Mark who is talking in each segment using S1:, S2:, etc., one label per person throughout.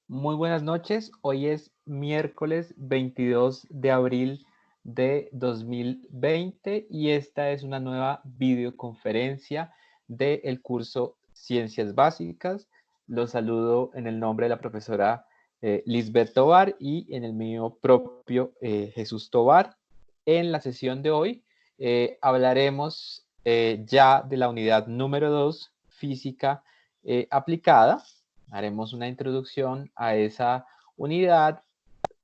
S1: Muy buenas noches. Hoy es miércoles 22 de abril de 2020 y esta es una nueva videoconferencia del curso Ciencias Básicas. Los saludo en el nombre de la profesora Lisbeth Tovar y en el mío propio Jesús Tovar. En la sesión de hoy hablaremos ya de la unidad número 2, física aplicada. Haremos una introducción a esa unidad,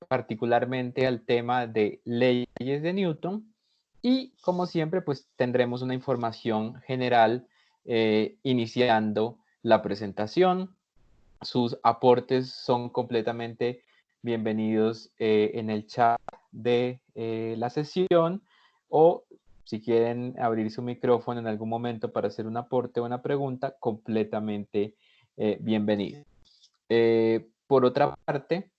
S1: particularmente al tema de leyes de Newton, y como siempre, pues tendremos una información general iniciando la presentación. Sus aportes son completamente bienvenidos en el chat de la sesión, o si quieren abrir su micrófono en algún momento para hacer un aporte o una pregunta, completamente bienvenido. Por otra parte,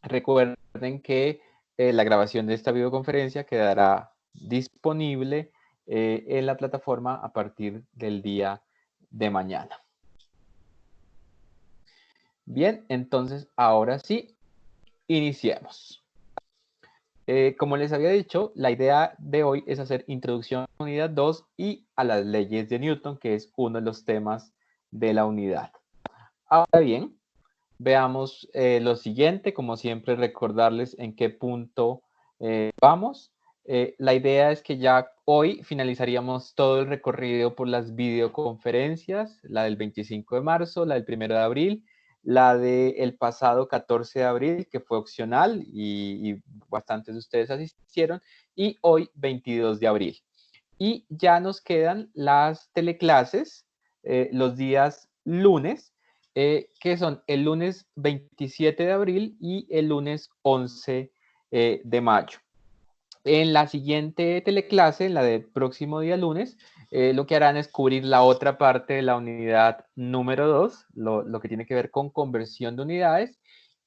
S1: recuerden que la grabación de esta videoconferencia quedará disponible en la plataforma a partir del día de mañana. Bien, entonces ahora sí, iniciemos. Como les había dicho, la idea de hoy es hacer introducción a la unidad 2 y a las leyes de Newton, que es uno de los temas de la unidad. Ahora bien, veamos lo siguiente, como siempre recordarles en qué punto vamos. La idea es que ya hoy finalizaríamos todo el recorrido por las videoconferencias, la del 25 de marzo, la del 1 de abril, la del pasado 14 de abril, que fue opcional y bastantes de ustedes asistieron, y hoy 22 de abril. Y ya nos quedan las teleclases los días lunes, que son el lunes 27 de abril y el lunes 11 de mayo. En la siguiente teleclase, en la del próximo día lunes, lo que harán es cubrir la otra parte de la unidad número 2, lo que tiene que ver con conversión de unidades.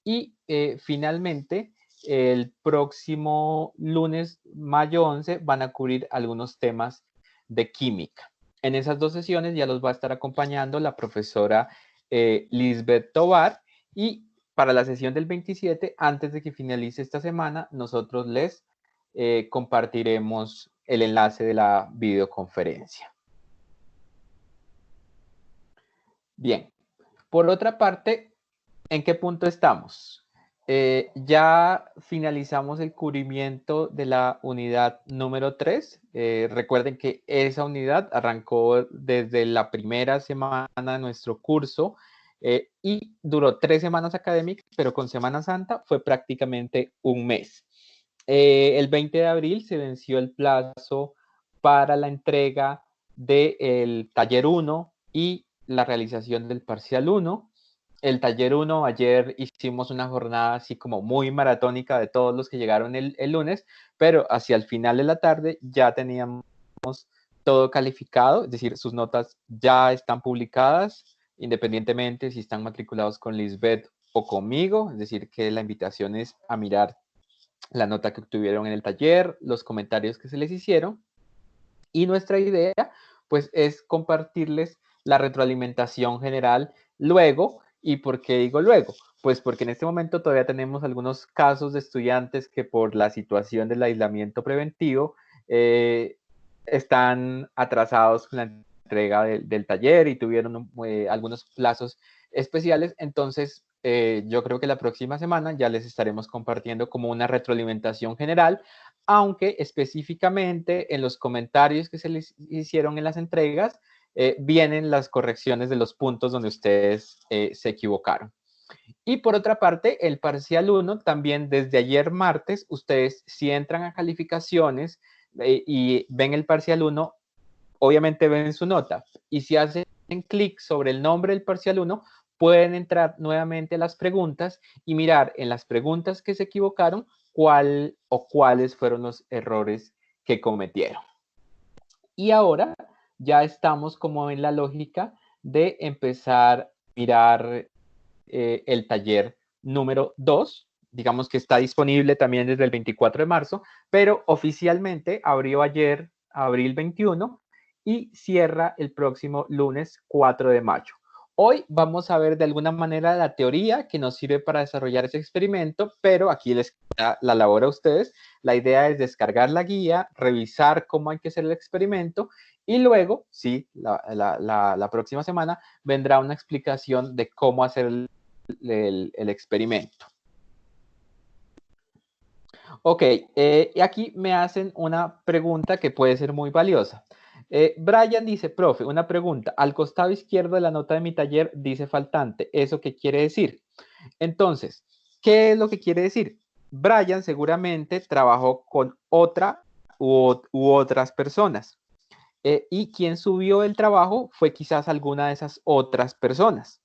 S1: Y finalmente, el próximo lunes, mayo 11, van a cubrir algunos temas de química. En esas dos sesiones ya los va a estar acompañando la profesora Lisbeth Tovar, y para la sesión del 27, antes de que finalice esta semana, nosotros les compartiremos el enlace de la videoconferencia. Bien, por otra parte, ¿en qué punto estamos? Ya finalizamos el cubrimiento de la unidad número 3. Recuerden que esa unidad arrancó desde la primera semana de nuestro curso y duró 3 semanas académicas, pero con Semana Santa fue prácticamente un mes. El 20 de abril se venció el plazo para la entrega del taller 1 y la realización del parcial 1. El taller 1, ayer hicimos una jornada así como muy maratónica de todos los que llegaron el lunes, pero hacia el final de la tarde ya teníamos todo calificado, es decir, sus notas ya están publicadas, independientemente si están matriculados con Lisbeth o conmigo, es decir, que la invitación es a mirar la nota que obtuvieron en el taller, los comentarios que se les hicieron, y nuestra idea pues es compartirles la retroalimentación general luego. ¿Y por qué digo luego? Pues porque en este momento todavía tenemos algunos casos de estudiantes que por la situación del aislamiento preventivo están atrasados con la entrega del taller y tuvieron algunos plazos especiales. Entonces, yo creo que la próxima semana ya les estaremos compartiendo como una retroalimentación general, aunque específicamente en los comentarios que se les hicieron en las entregas vienen las correcciones de los puntos donde ustedes se equivocaron. Y por otra parte, el parcial 1, también desde ayer martes, ustedes si entran a calificaciones y ven el parcial 1, obviamente ven su nota. Y si hacen clic sobre el nombre del parcial 1, pueden entrar nuevamente a las preguntas y mirar en las preguntas que se equivocaron cuál o cuáles fueron los errores que cometieron. Y ahora ya estamos como en la lógica de empezar a mirar el taller número 2, digamos que está disponible también desde el 24 de marzo, pero oficialmente abrió ayer, abril 21, y cierra el próximo lunes 4 de mayo. Hoy vamos a ver de alguna manera la teoría que nos sirve para desarrollar ese experimento, pero aquí les queda la labor a ustedes. La idea es descargar la guía, revisar cómo hay que hacer el experimento y luego, sí, la próxima semana vendrá una explicación de cómo hacer el experimento. Ok, y aquí me hacen una pregunta que puede ser muy valiosa. Brian dice, profe, una pregunta. Al costado izquierdo de la nota de mi taller dice faltante. ¿Eso qué quiere decir? Entonces, ¿qué es lo que quiere decir? Brian seguramente trabajó con otra u otras personas. Y quien subió el trabajo fue quizás alguna de esas otras personas.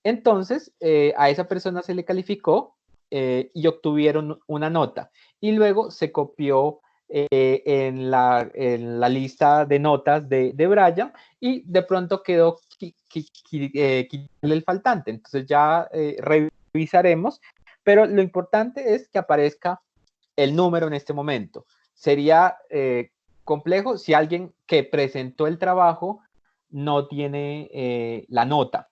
S1: Entonces, a esa persona se le calificó y obtuvieron una nota. Y luego se copió en la lista de notas de Brian y de pronto quedó quitarle el faltante. Entonces ya revisaremos, pero lo importante es que aparezca el número en este momento. Sería complejo si alguien que presentó el trabajo no tiene la nota.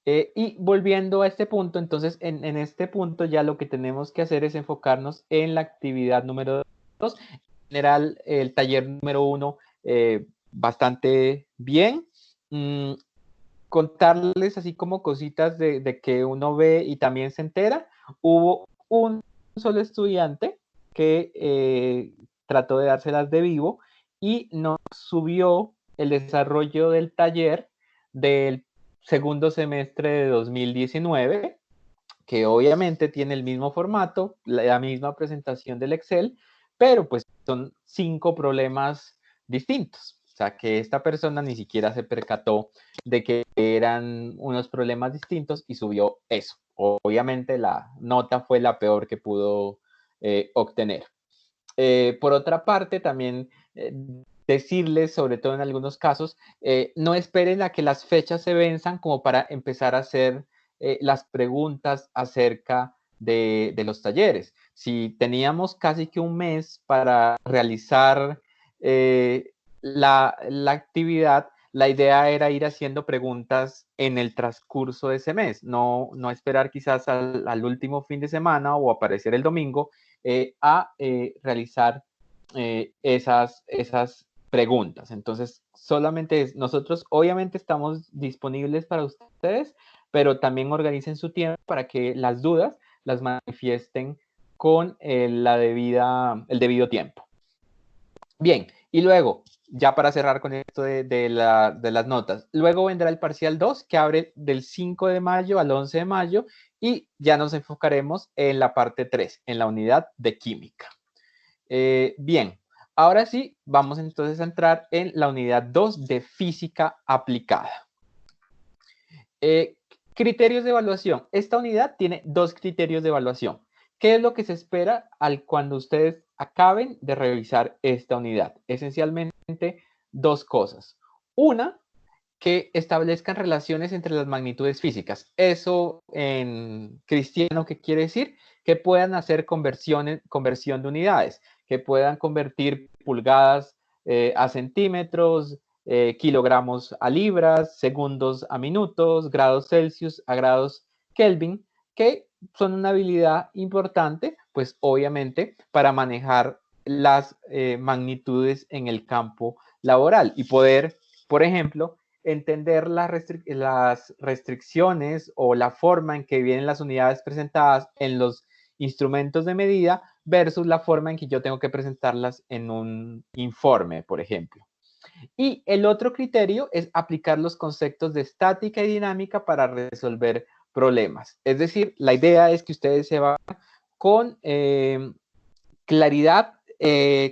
S1: Y volviendo a este punto, entonces en este punto ya lo que tenemos que hacer es enfocarnos en la actividad número 2. En general, el taller número 1 bastante bien. Contarles así como cositas de que uno ve y también se entera. Hubo un solo estudiante que trató de dárselas de vivo y nos subió el desarrollo del taller del segundo semestre de 2019, que obviamente tiene el mismo formato, la misma presentación del Excel, pero pues son 5 problemas distintos. O sea, que esta persona ni siquiera se percató de que eran unos problemas distintos y subió eso. Obviamente la nota fue la peor que pudo obtener. Por otra parte, también decirles, sobre todo en algunos casos, no esperen a que las fechas se venzan como para empezar a hacer las preguntas acerca de los talleres. Si teníamos casi que un mes para realizar la actividad, la idea era ir haciendo preguntas en el transcurso de ese mes, no esperar quizás al último fin de semana o aparecer el domingo a realizar esas preguntas. Entonces, solamente nosotros obviamente estamos disponibles para ustedes, pero también organicen su tiempo para que las dudas las manifiesten con el debido tiempo. Bien, y luego, ya para cerrar con esto de las notas, luego vendrá el parcial 2 que abre del 5 de mayo al 11 de mayo y ya nos enfocaremos en la parte 3, en la unidad de química. Bien, ahora sí, vamos entonces a entrar en la unidad 2 de física aplicada. Criterios de evaluación. Esta unidad tiene 2 criterios de evaluación. ¿Qué es lo que se espera cuando ustedes acaben de revisar esta unidad? Esencialmente 2 cosas. Una, que establezcan relaciones entre las magnitudes físicas. Eso en cristiano, ¿qué quiere decir? Que puedan hacer conversión de unidades, que puedan convertir pulgadas a centímetros, kilogramos a libras, segundos a minutos, grados Celsius a grados Kelvin, que son una habilidad importante, pues obviamente, para manejar las magnitudes en el campo laboral y poder, por ejemplo, entender las restricciones o la forma en que vienen las unidades presentadas en los instrumentos de medida versus la forma en que yo tengo que presentarlas en un informe, por ejemplo. Y el otro criterio es aplicar los conceptos de estática y dinámica para resolver problemas. Es decir, la idea es que ustedes se van con claridad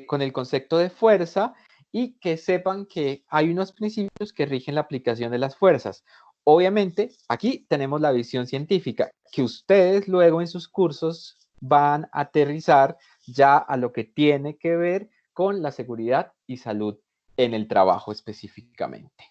S1: con el concepto de fuerza y que sepan que hay unos principios que rigen la aplicación de las fuerzas. Obviamente, aquí tenemos la visión científica, que ustedes luego en sus cursos van a aterrizar ya a lo que tiene que ver con la seguridad y salud en el trabajo específicamente.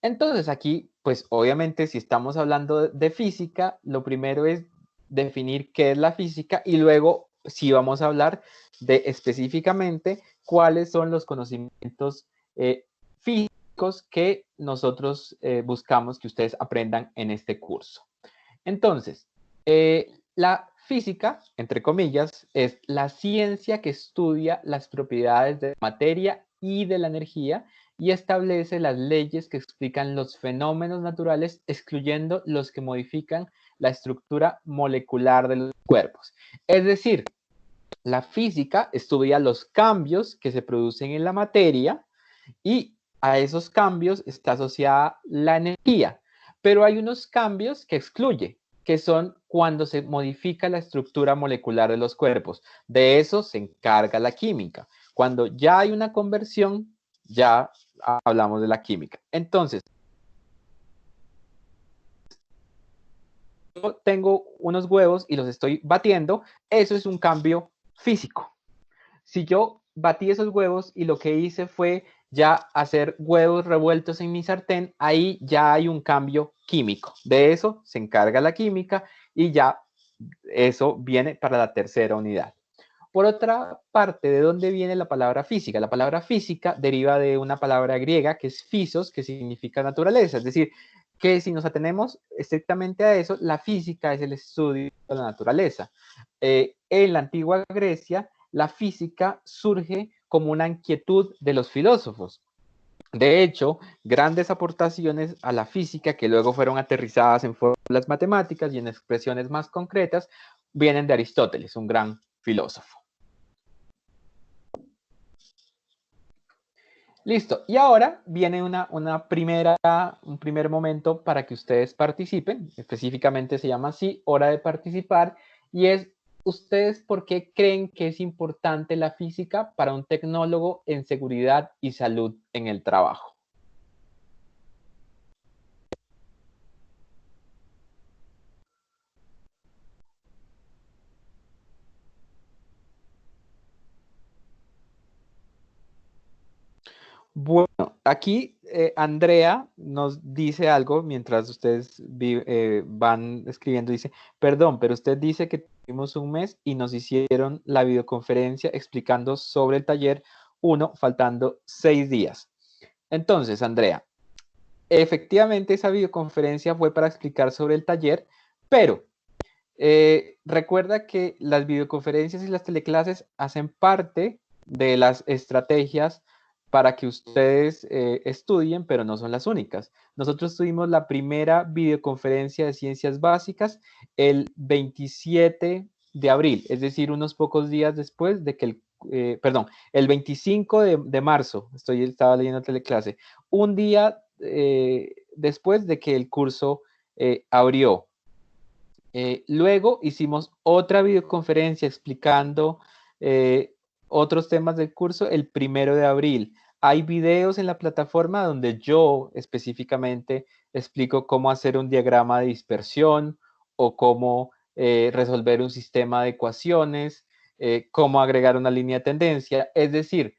S1: Entonces aquí, pues obviamente si estamos hablando de física, lo primero es definir qué es la física y luego sí vamos a hablar de específicamente cuáles son los conocimientos físicos que nosotros buscamos que ustedes aprendan en este curso. Entonces, la física, entre comillas, es la ciencia que estudia las propiedades de la materia y de la energía y establece las leyes que explican los fenómenos naturales, excluyendo los que modifican la estructura molecular de los cuerpos. Es decir, la física estudia los cambios que se producen en la materia y a esos cambios está asociada la energía. Pero hay unos cambios que excluye, que son cuando se modifica la estructura molecular de los cuerpos. De eso se encarga la química. Cuando ya hay una conversión, ya hablamos de la química. Entonces, yo tengo unos huevos y los estoy batiendo, eso es un cambio físico. Si yo batí esos huevos y lo que hice fue ya hacer huevos revueltos en mi sartén, ahí ya hay un cambio químico. De eso se encarga la química y ya eso viene para la tercera unidad. Por otra parte, ¿de dónde viene la palabra física? La palabra física deriva de una palabra griega que es physos, que significa naturaleza. Es decir, que si nos atenemos estrictamente a eso, la física es el estudio de la naturaleza. En la antigua Grecia, la física surge como una inquietud de los filósofos. De hecho, grandes aportaciones a la física que luego fueron aterrizadas en fórmulas matemáticas y en expresiones más concretas vienen de Aristóteles, un gran filósofo. Listo, y ahora viene un primer momento para que ustedes participen, específicamente se llama así, hora de participar, y es, ¿ustedes por qué creen que es importante la física para un tecnólogo en seguridad y salud en el trabajo? Bueno, aquí Andrea nos dice algo mientras ustedes van escribiendo. Dice, perdón, pero usted dice que tuvimos un mes y nos hicieron la videoconferencia explicando sobre el taller 1, faltando 6 días. Entonces, Andrea, efectivamente esa videoconferencia fue para explicar sobre el taller, pero recuerda que las videoconferencias y las teleclases hacen parte de las estrategias para que ustedes estudien, pero no son las únicas. Nosotros tuvimos la primera videoconferencia de ciencias básicas el 27 de abril, es decir, unos pocos días después de que el 25 de marzo, estaba leyendo teleclase, un día después de que el curso abrió. Luego hicimos otra videoconferencia explicando otros temas del curso el 1 de abril. Hay videos en la plataforma donde yo específicamente explico cómo hacer un diagrama de dispersión o cómo resolver un sistema de ecuaciones, cómo agregar una línea de tendencia. Es decir,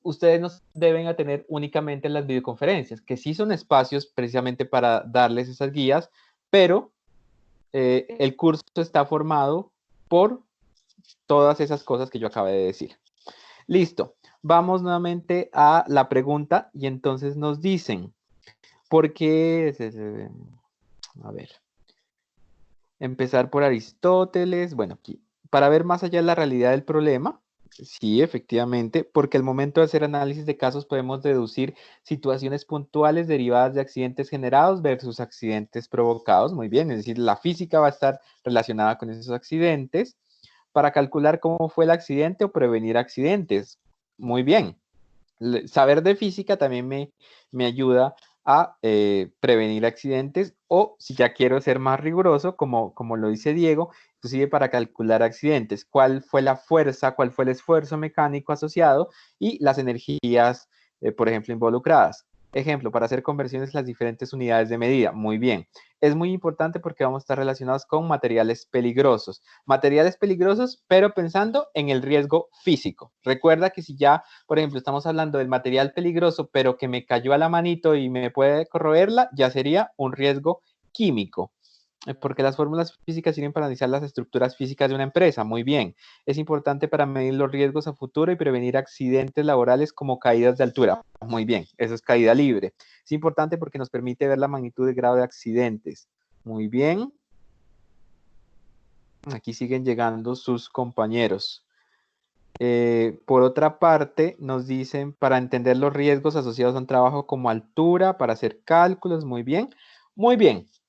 S1: ustedes no deben tener únicamente las videoconferencias, que sí son espacios precisamente para darles esas guías, pero el curso está formado por todas esas cosas que yo acabé de decir. Listo, vamos nuevamente a la pregunta y entonces nos dicen, ¿por qué? A ver, empezar por Aristóteles. Bueno, aquí, para ver más allá de la realidad del problema, sí, efectivamente, porque al momento de hacer análisis de casos podemos deducir situaciones puntuales derivadas de accidentes generados versus accidentes provocados. Muy bien, es decir, la física va a estar relacionada con esos accidentes para calcular cómo fue el accidente o prevenir accidentes. Muy bien. Saber de física también me ayuda a prevenir accidentes o si ya quiero ser más riguroso, como lo dice Diego, inclusive para calcular accidentes, cuál fue la fuerza, cuál fue el esfuerzo mecánico asociado y las energías, por ejemplo, involucradas. Ejemplo, para hacer conversiones las diferentes unidades de medida. Muy bien. Es muy importante porque vamos a estar relacionados con materiales peligrosos. Materiales peligrosos, pero pensando en el riesgo físico. Recuerda que si ya, por ejemplo, estamos hablando del material peligroso, pero que me cayó a la manito y me puede corroerla, ya sería un riesgo químico. Porque las fórmulas físicas sirven para analizar las estructuras físicas de una empresa. Muy bien. Es importante para medir los riesgos a futuro y prevenir accidentes laborales como caídas de altura. Muy bien. Eso es caída libre. Es importante porque nos permite ver la magnitud de grado de accidentes. Muy bien. Aquí siguen llegando sus compañeros. Por otra parte, nos dicen para entender los riesgos asociados a un trabajo como altura, para hacer cálculos, muy bien,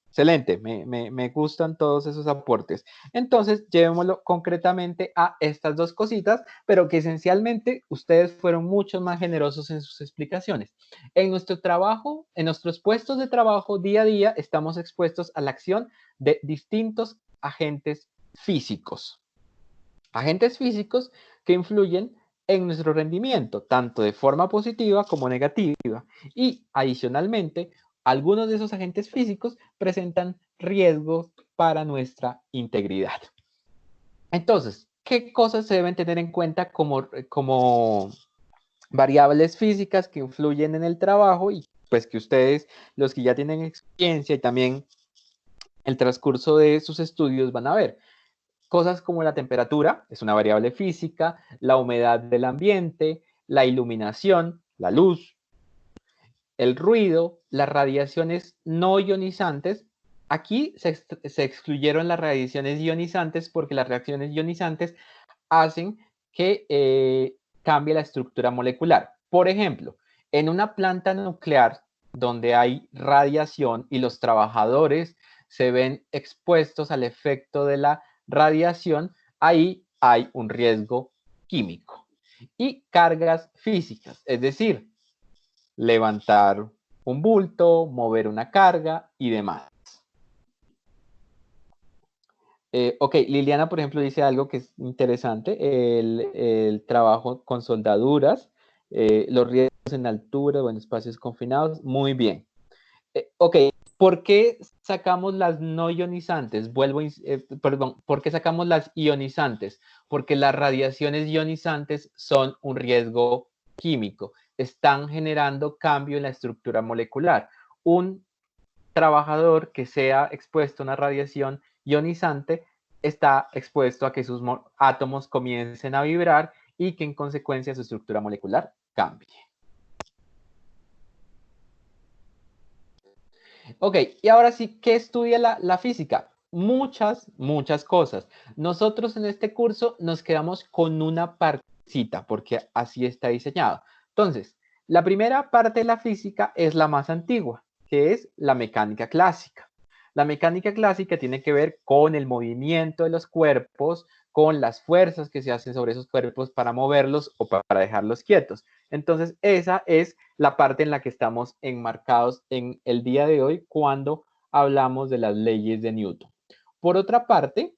S1: excelente, me gustan todos esos aportes. Entonces, llevémoslo concretamente a estas dos cositas, pero que esencialmente ustedes fueron mucho más generosos en sus explicaciones. En nuestro trabajo, en nuestros puestos de trabajo día a día, estamos expuestos a la acción de distintos agentes físicos. Agentes físicos que influyen en nuestro rendimiento, tanto de forma positiva como negativa. Y adicionalmente, algunos de esos agentes físicos presentan riesgos para nuestra integridad. Entonces, ¿qué cosas se deben tener en cuenta como variables físicas que influyen en el trabajo y pues que ustedes, los que ya tienen experiencia y también el transcurso de sus estudios van a ver? Cosas como la temperatura, es una variable física, la humedad del ambiente, la iluminación, la luz, el ruido, las radiaciones no ionizantes. Aquí se excluyeron las radiaciones ionizantes porque las reacciones ionizantes hacen que cambie la estructura molecular. Por ejemplo, en una planta nuclear donde hay radiación y los trabajadores se ven expuestos al efecto de la radiación, ahí hay un riesgo químico. Y cargas físicas, es decir, levantar un bulto, mover una carga y demás. Ok, Liliana, por ejemplo, dice algo que es interesante, el trabajo con soldaduras, los riesgos en altura o en espacios confinados, muy bien. Ok, ¿por qué sacamos las no ionizantes? Perdón, ¿por qué sacamos las ionizantes? Porque las radiaciones ionizantes son un riesgo químico, están generando cambio en la estructura molecular. Un trabajador que sea expuesto a una radiación ionizante está expuesto a que sus átomos comiencen a vibrar y que en consecuencia su estructura molecular cambie. Ok, y ahora sí, ¿qué estudia la física? Muchas cosas. Nosotros en este curso nos quedamos con una partecita porque así está diseñado. Entonces, la primera parte de la física es la más antigua, que es la mecánica clásica. La mecánica clásica tiene que ver con el movimiento de los cuerpos, con las fuerzas que se hacen sobre esos cuerpos para moverlos o para dejarlos quietos. Entonces, esa es la parte en la que estamos enmarcados en el día de hoy cuando hablamos de las leyes de Newton. Por otra parte,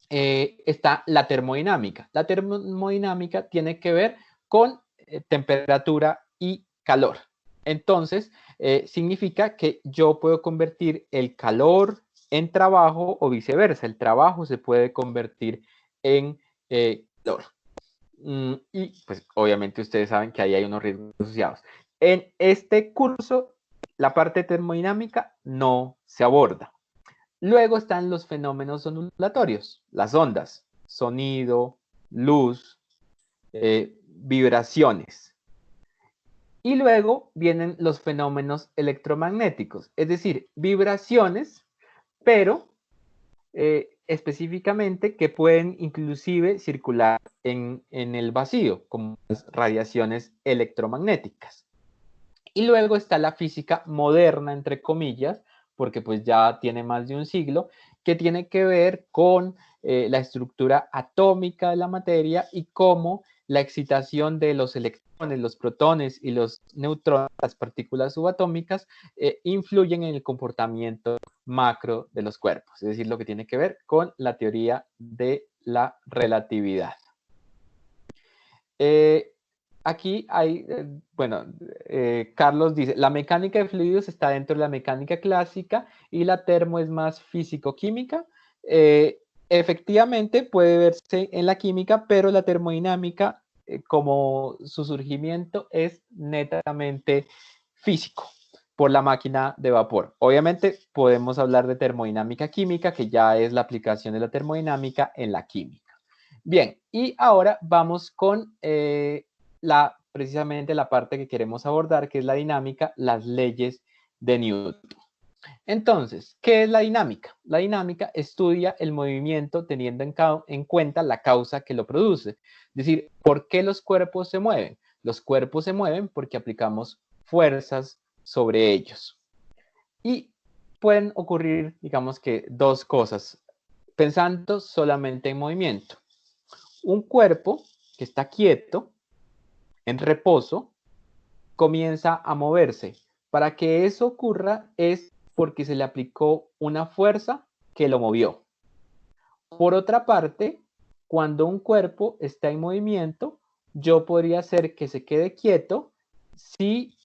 S1: está la termodinámica. La termodinámica tiene que ver con temperatura y calor. Entonces, significa que yo puedo convertir el calor en trabajo o viceversa. El trabajo se puede convertir en calor. Y pues obviamente ustedes saben que ahí hay unos riesgos asociados. En este curso, la parte termodinámica no se aborda. Luego están los fenómenos ondulatorios, las ondas, sonido, luz, vibraciones. Y luego vienen los fenómenos electromagnéticos, es decir, vibraciones, pero específicamente que pueden inclusive circular en el vacío, como las radiaciones electromagnéticas. Y luego está la física moderna, entre comillas, porque pues ya tiene más de un siglo, que tiene que ver con la estructura atómica de la materia y cómo la excitación de los electrones, los protones y los neutrones, las partículas subatómicas, influyen en el comportamiento macro de los cuerpos, es decir, lo que tiene que ver con la teoría de la relatividad. Aquí hay, bueno, Carlos dice, la mecánica de fluidos está dentro de la mecánica clásica y la termo es más físico-química. Efectivamente puede verse en la química, pero la termodinámica, como su surgimiento, es netamente físico. por la máquina de vapor. Obviamente podemos hablar de termodinámica química, que ya es la aplicación de la termodinámica en la química. Bien, y ahora vamos con precisamente la parte que queremos abordar, que es la dinámica, las leyes de Newton. Entonces, ¿qué es la dinámica? La dinámica estudia el movimiento teniendo en cuenta la causa que lo produce. Es decir, ¿por qué los cuerpos se mueven? Los cuerpos se mueven porque aplicamos fuerzas sobre ellos. Y pueden ocurrir, digamos que, dos cosas, pensando solamente en movimiento. Un cuerpo que está quieto, en reposo, comienza a moverse. Para que eso ocurra es porque se le aplicó una fuerza que lo movió. Por otra parte, cuando un cuerpo está en movimiento, yo podría hacer que se quede quieto si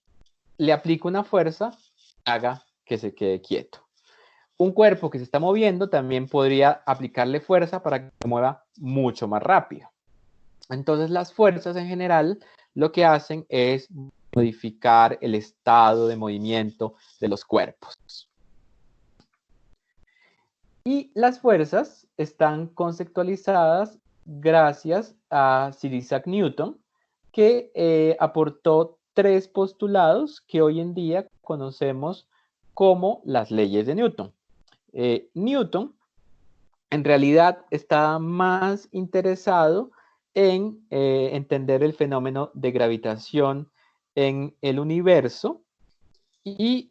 S1: le aplico una fuerza que haga que se quede quieto. Un cuerpo que se está moviendo también podría aplicarle fuerza para que se mueva mucho más rápido. Entonces las fuerzas en general lo que hacen es modificar el estado de movimiento de los cuerpos. Y las fuerzas están conceptualizadas gracias a Sir Isaac Newton, que aportó tres postulados que hoy en día conocemos como las leyes de Newton. Newton en realidad está más interesado en entender el fenómeno de gravitación en el universo y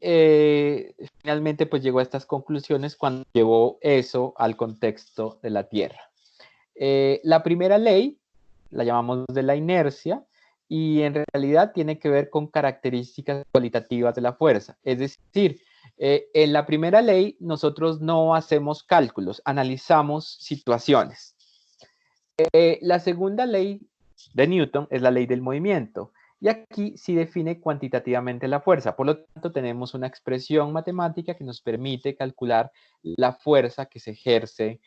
S1: finalmente pues llegó a estas conclusiones cuando llevó eso al contexto de la Tierra. La primera ley la llamamos de la inercia y en realidad tiene que ver con características cualitativas de la fuerza. Es decir, en la primera ley nosotros no hacemos cálculos, analizamos situaciones. La segunda ley de Newton es la ley del movimiento. Y aquí sí define cuantitativamente la fuerza. Por lo tanto, tenemos una expresión matemática que nos permite calcular la fuerza que se ejerce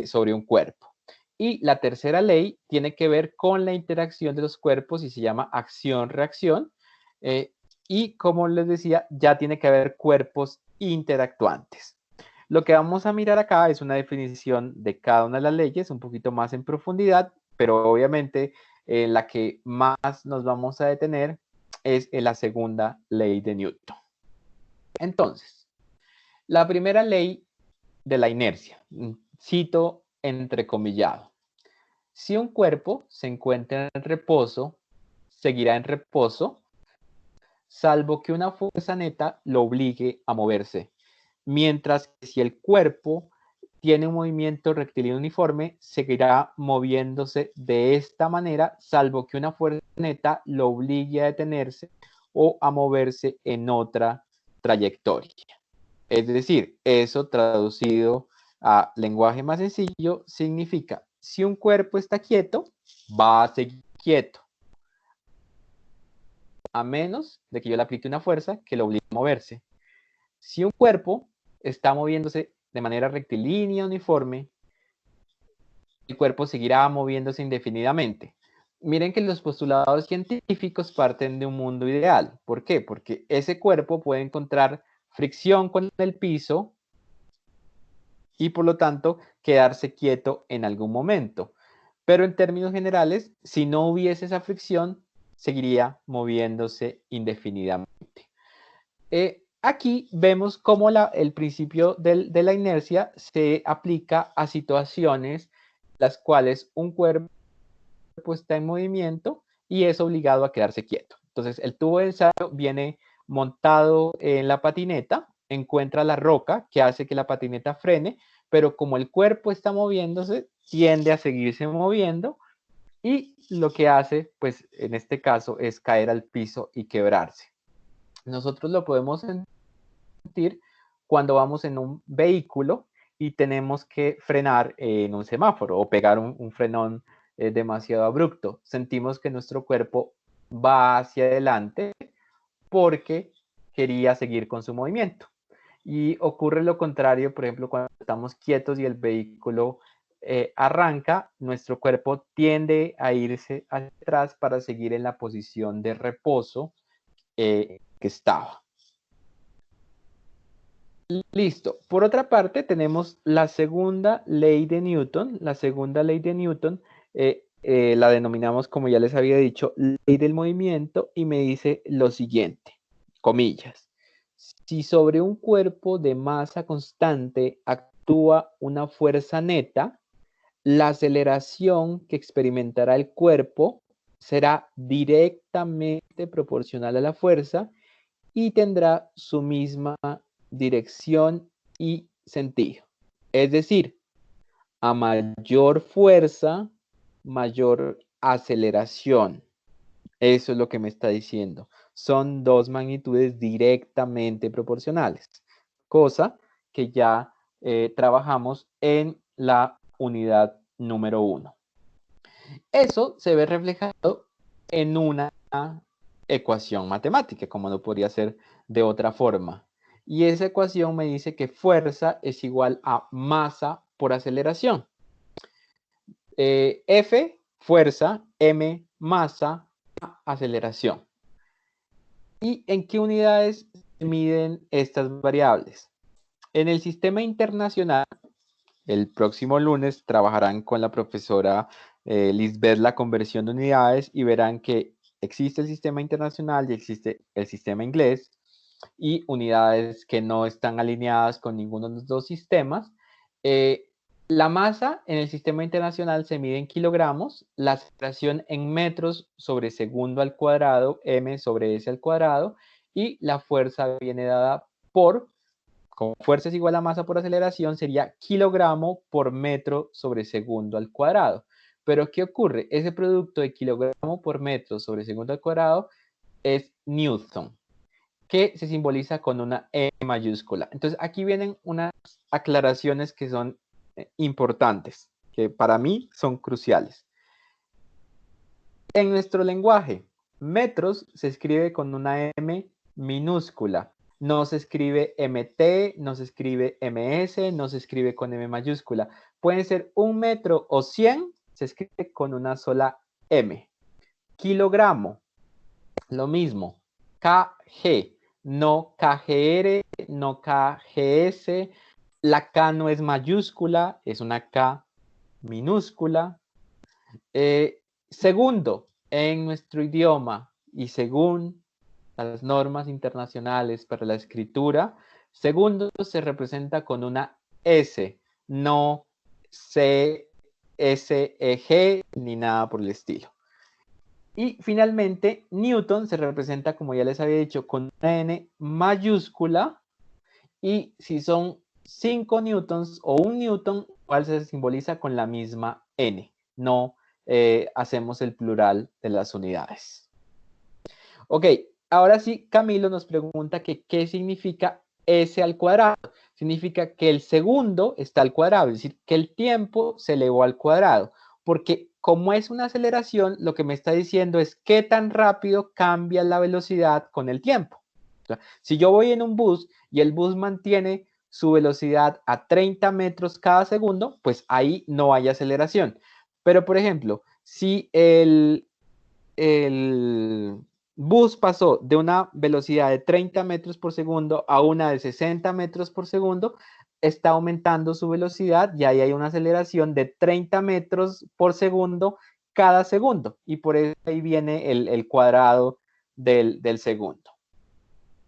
S1: sobre un cuerpo. Y la tercera ley tiene que ver con la interacción de los cuerpos y se llama acción-reacción. Y como les decía, ya tiene que haber cuerpos interactuantes. Lo que vamos a mirar acá es una definición de cada una de las leyes, un poquito más en profundidad, pero obviamente la que más nos vamos a detener es en la segunda ley de Newton. Entonces, la primera ley de la inercia, cito entrecomillado. Si un cuerpo se encuentra en reposo, seguirá en reposo, salvo que una fuerza neta lo obligue a moverse. Mientras que si el cuerpo tiene un movimiento rectilíneo uniforme, seguirá moviéndose de esta manera, salvo que una fuerza neta lo obligue a detenerse o a moverse en otra trayectoria. Es decir, eso traducido a lenguaje más sencillo significa, si un cuerpo está quieto, va a seguir quieto, a menos de que yo le aplique una fuerza que lo obligue a moverse. Si un cuerpo está moviéndose de manera rectilínea, uniforme, el cuerpo seguirá moviéndose indefinidamente. Miren que los postulados científicos parten de un mundo ideal. ¿Por qué? Porque ese cuerpo puede encontrar fricción con el piso y por lo tanto quedarse quieto en algún momento. Pero en términos generales, si no hubiese esa fricción, seguiría moviéndose indefinidamente. Aquí vemos cómo el principio de la inercia se aplica a situaciones en las cuales un cuerpo está en movimiento y es obligado a quedarse quieto. Entonces, el tubo de ensayo viene montado en la patineta, encuentra la roca que hace que la patineta frene, pero como el cuerpo está moviéndose, tiende a seguirse moviendo y lo que hace, pues en este caso, es caer al piso y quebrarse. Nosotros lo podemos sentir cuando vamos en un vehículo y tenemos que frenar en un semáforo o pegar un frenón demasiado abrupto. Sentimos que nuestro cuerpo va hacia adelante porque quería seguir con su movimiento. Y ocurre lo contrario, por ejemplo, cuando estamos quietos y el vehículo arranca, nuestro cuerpo tiende a irse hacia atrás para seguir en la posición de reposo que estaba. Listo. Por otra parte, tenemos la segunda ley de Newton. La segunda ley de Newton la denominamos, como ya les había dicho, ley del movimiento, y me dice lo siguiente, comillas. Si sobre un cuerpo de masa constante actúa una fuerza neta, la aceleración que experimentará el cuerpo será directamente proporcional a la fuerza y tendrá su misma dirección y sentido. Es decir, a mayor fuerza, mayor aceleración. Eso es lo que me está diciendo. Son dos magnitudes directamente proporcionales, cosa que ya trabajamos en la unidad número 1. Eso se ve reflejado en una ecuación matemática, como no podría ser de otra forma. Y esa ecuación me dice que fuerza es igual a masa por aceleración. F, fuerza, M, masa, A, aceleración. ¿Y en qué unidades se miden estas variables? En el sistema internacional, el próximo lunes trabajarán con la profesora Lisbeth la conversión de unidades y verán que existe el sistema internacional y existe el sistema inglés y unidades que no están alineadas con ninguno de los dos sistemas. La masa en el sistema internacional se mide en kilogramos, la aceleración en metros sobre segundo al cuadrado, m sobre s al cuadrado, y la fuerza viene dada por, como fuerza es igual a masa por aceleración, sería kilogramo por metro sobre segundo al cuadrado. Pero ¿qué ocurre? Ese producto de kilogramo por metro sobre segundo al cuadrado es Newton, que se simboliza con una E mayúscula. Entonces aquí vienen unas aclaraciones que son importantes, que para mí son cruciales. En nuestro lenguaje, metros se escribe con una M minúscula. No se escribe MT, no se escribe MS, no se escribe con M mayúscula. Pueden ser 1 metro o 100, se escribe con una sola M. Kilogramo, lo mismo. KG, no KGR, no KGS. La K no es mayúscula, es una K minúscula. Segundo, en nuestro idioma y según las normas internacionales para la escritura, segundo se representa con una S, no C, S, E, G, ni nada por el estilo. Y finalmente, Newton se representa, como ya les había dicho, con una N mayúscula. Y si son 5 newtons o 1 newton, igual se simboliza con la misma N. No hacemos el plural de las unidades. Ok, ahora sí, Camilo nos pregunta que qué significa S al cuadrado. Significa que el segundo está al cuadrado, es decir, que el tiempo se elevó al cuadrado. Porque como es una aceleración, lo que me está diciendo es qué tan rápido cambia la velocidad con el tiempo. O sea, si yo voy en un bus y el bus mantiene su velocidad a 30 metros cada segundo, pues ahí no hay aceleración. Pero, por ejemplo, si el bus pasó de una velocidad de 30 metros por segundo a una de 60 metros por segundo, está aumentando su velocidad y ahí hay una aceleración de 30 metros por segundo cada segundo. Y por eso ahí viene el cuadrado del segundo.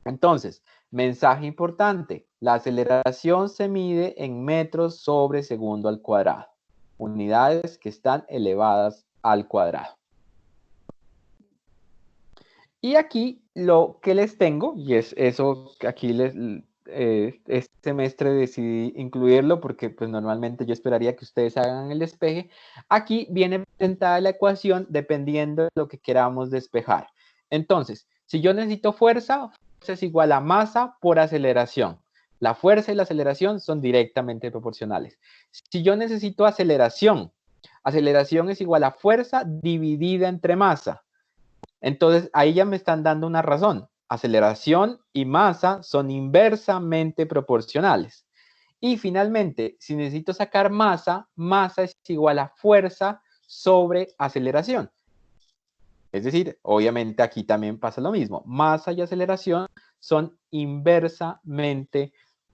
S1: Entonces, mensaje importante, la aceleración se mide en metros sobre segundo al cuadrado, unidades que están elevadas al cuadrado. Y aquí lo que les tengo, y es eso que aquí este semestre decidí incluirlo porque pues normalmente yo esperaría que ustedes hagan el despeje. Aquí viene presentada la ecuación dependiendo de lo que queramos despejar. Entonces, si yo necesito fuerza, fuerza es igual a masa por aceleración. La fuerza y la aceleración son directamente proporcionales. Si yo necesito aceleración, aceleración es igual a fuerza dividida entre masa. Entonces, ahí ya me están dando una razón. Aceleración y masa son inversamente proporcionales. Y finalmente, si necesito sacar masa, masa es igual a fuerza sobre aceleración. Es decir, obviamente aquí también pasa lo mismo. Masa y aceleración son inversamente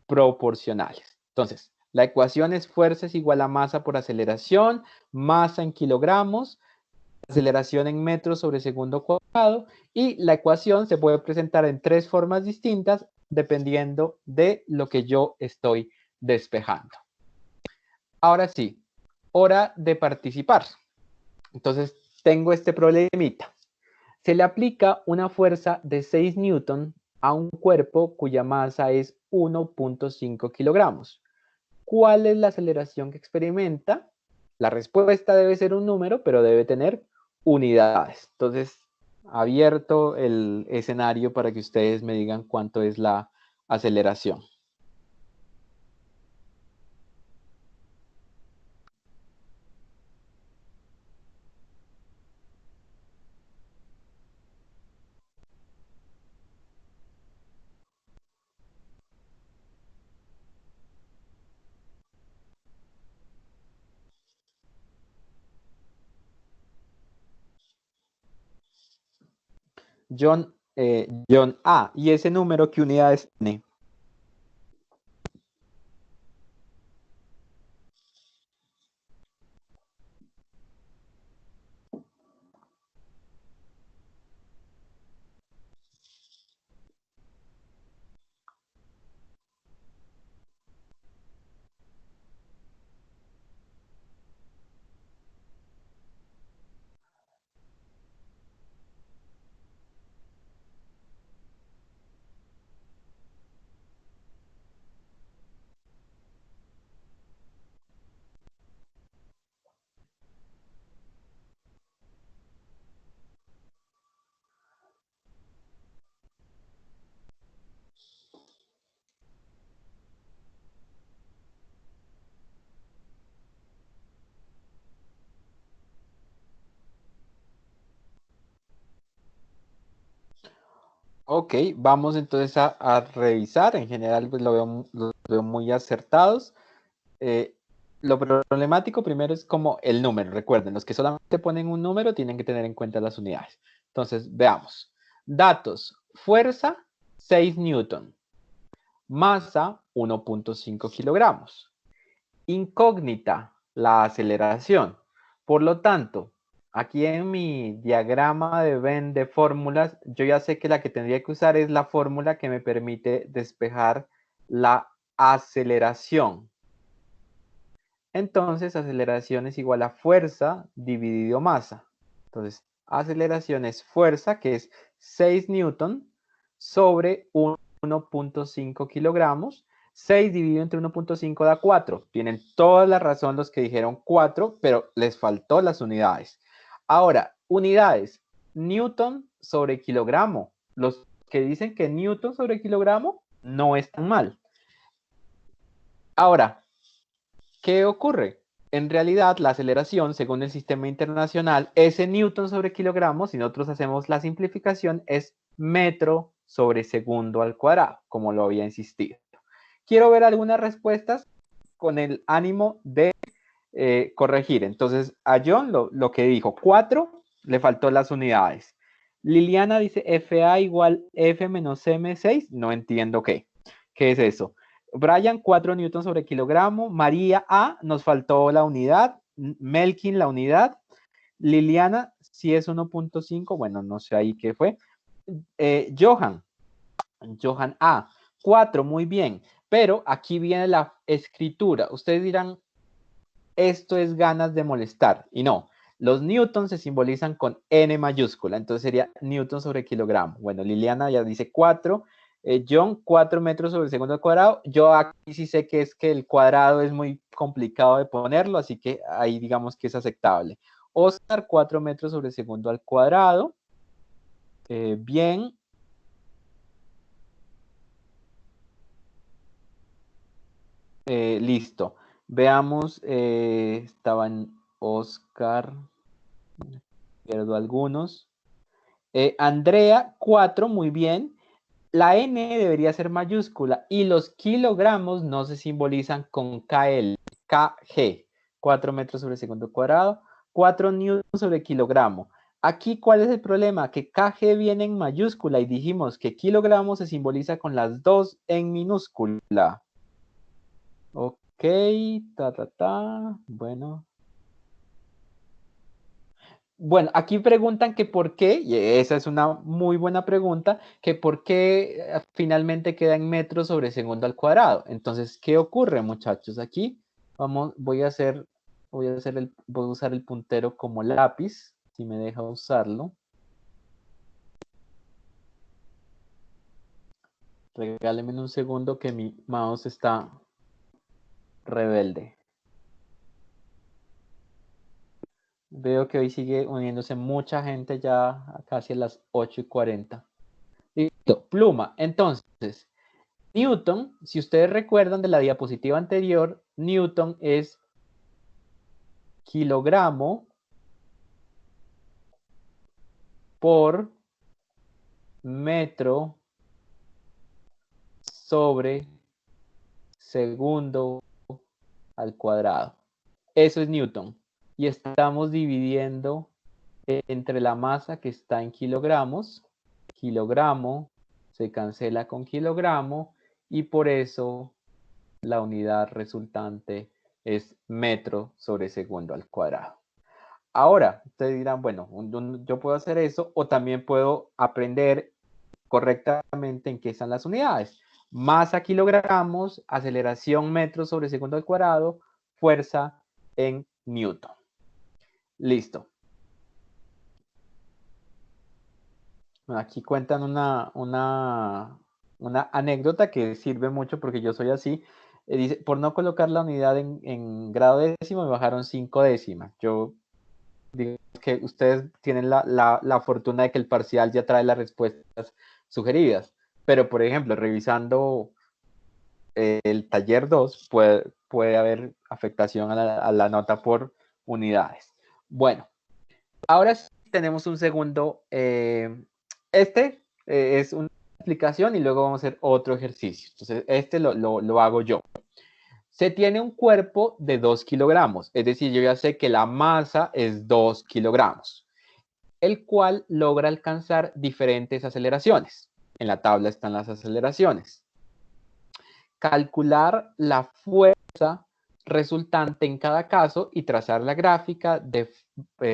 S1: proporcionales. Entonces, la ecuación es fuerza es igual a masa por aceleración, masa en kilogramos, aceleración en metros sobre segundo cuadrado, y la ecuación se puede presentar en tres formas distintas dependiendo de lo que yo estoy despejando. Ahora sí, hora de participar. Entonces, tengo este problemita. Se le aplica una fuerza de 6 newton a un cuerpo cuya masa es 1.5 kilogramos. ¿Cuál es la aceleración que experimenta? La respuesta debe ser un número, pero debe tener unidades. Entonces, abierto el escenario para que ustedes me digan cuánto es la aceleración. John A. ¿Y ese número qué unidades tiene? Ok, vamos entonces a revisar. En general, pues lo veo muy acertados. Lo problemático primero es como el número. Recuerden, los que solamente ponen un número tienen que tener en cuenta las unidades. Entonces, veamos. Datos. Fuerza, 6 newton. Masa, 1.5 kilogramos. Incógnita, la aceleración. Por lo tanto, aquí en mi diagrama de Venn de fórmulas, yo ya sé que la que tendría que usar es la fórmula que me permite despejar la aceleración. Entonces, aceleración es igual a fuerza dividido masa. Entonces, aceleración es fuerza, que es 6 newton sobre 1.5 kilogramos. 6 dividido entre 1.5 da 4. Tienen toda la razón los que dijeron 4, pero les faltó las unidades. Ahora, unidades. Newton sobre kilogramo. Los que dicen que newton sobre kilogramo no es tan mal. Ahora, ¿qué ocurre? En realidad, la aceleración, según el sistema internacional, ese newton sobre kilogramo, si nosotros hacemos la simplificación, es metro sobre segundo al cuadrado, como lo había insistido. Quiero ver algunas respuestas con el ánimo de corregir. Entonces, a John lo que dijo, 4, le faltó las unidades. Liliana dice FA igual F menos M6, no entiendo qué es eso. Brian, 4 newtons sobre kilogramo. María A, nos faltó la unidad. Melkin, la unidad. Liliana, si es 1.5, bueno, no sé ahí qué fue. Johan A, 4, muy bien. Pero aquí viene la escritura. Ustedes dirán, esto es ganas de molestar. Y no, los newtons se simbolizan con N mayúscula. Entonces sería newton sobre kilogramo. Bueno, Liliana ya dice 4. John, 4 metros sobre segundo al cuadrado. Yo aquí sí sé que es que el cuadrado es muy complicado de ponerlo, así que ahí digamos que es aceptable. Oscar, 4 metros sobre segundo al cuadrado. Bien. Listo. Veamos, estaban Oscar, pierdo algunos. Andrea, 4, muy bien. La N debería ser mayúscula y los kilogramos no se simbolizan con KL, KG, 4 metros sobre segundo cuadrado, 4 newtons sobre kilogramo. Aquí, ¿cuál es el problema? Que KG viene en mayúscula y dijimos que kilogramo se simboliza con las dos en minúscula. Ok, bueno. Bueno, aquí preguntan que por qué, y esa es una muy buena pregunta, que por qué finalmente queda en metros sobre segundo al cuadrado. Entonces, ¿qué ocurre, muchachos? Aquí voy a usar el puntero como lápiz, si me deja usarlo. Regálenme un segundo que mi mouse está rebelde. Veo que hoy sigue uniéndose mucha gente ya a casi a las 8:40. Listo, pluma. Entonces, Newton, si ustedes recuerdan de la diapositiva anterior, Newton es kilogramo por metro sobre segundo al cuadrado. Eso es Newton. Y estamos dividiendo entre la masa que está en kilogramos. Kilogramo se cancela con kilogramo y por eso la unidad resultante es metro sobre segundo al cuadrado. Ahora, ustedes dirán, bueno, yo puedo hacer eso o también puedo aprender correctamente en qué están las unidades. Masa kilogramos, aceleración metros sobre segundo al cuadrado, fuerza en newton. Listo. Aquí cuentan una anécdota que sirve mucho porque yo soy así. Dice, por no colocar la unidad en grado décimo me bajaron 5 décimas. Yo digo que ustedes tienen la fortuna de que el parcial ya trae las respuestas sugeridas. Pero, por ejemplo, revisando el taller 2 puede haber afectación a la nota por unidades. Bueno, ahora sí tenemos un segundo. Es una explicación y luego vamos a hacer otro ejercicio. Entonces, este lo hago yo. Se tiene un cuerpo de 2 kilogramos, es decir, yo ya sé que la masa es 2 kilogramos, el cual logra alcanzar diferentes aceleraciones. En la tabla están las aceleraciones. Calcular la fuerza resultante en cada caso y trazar la gráfica de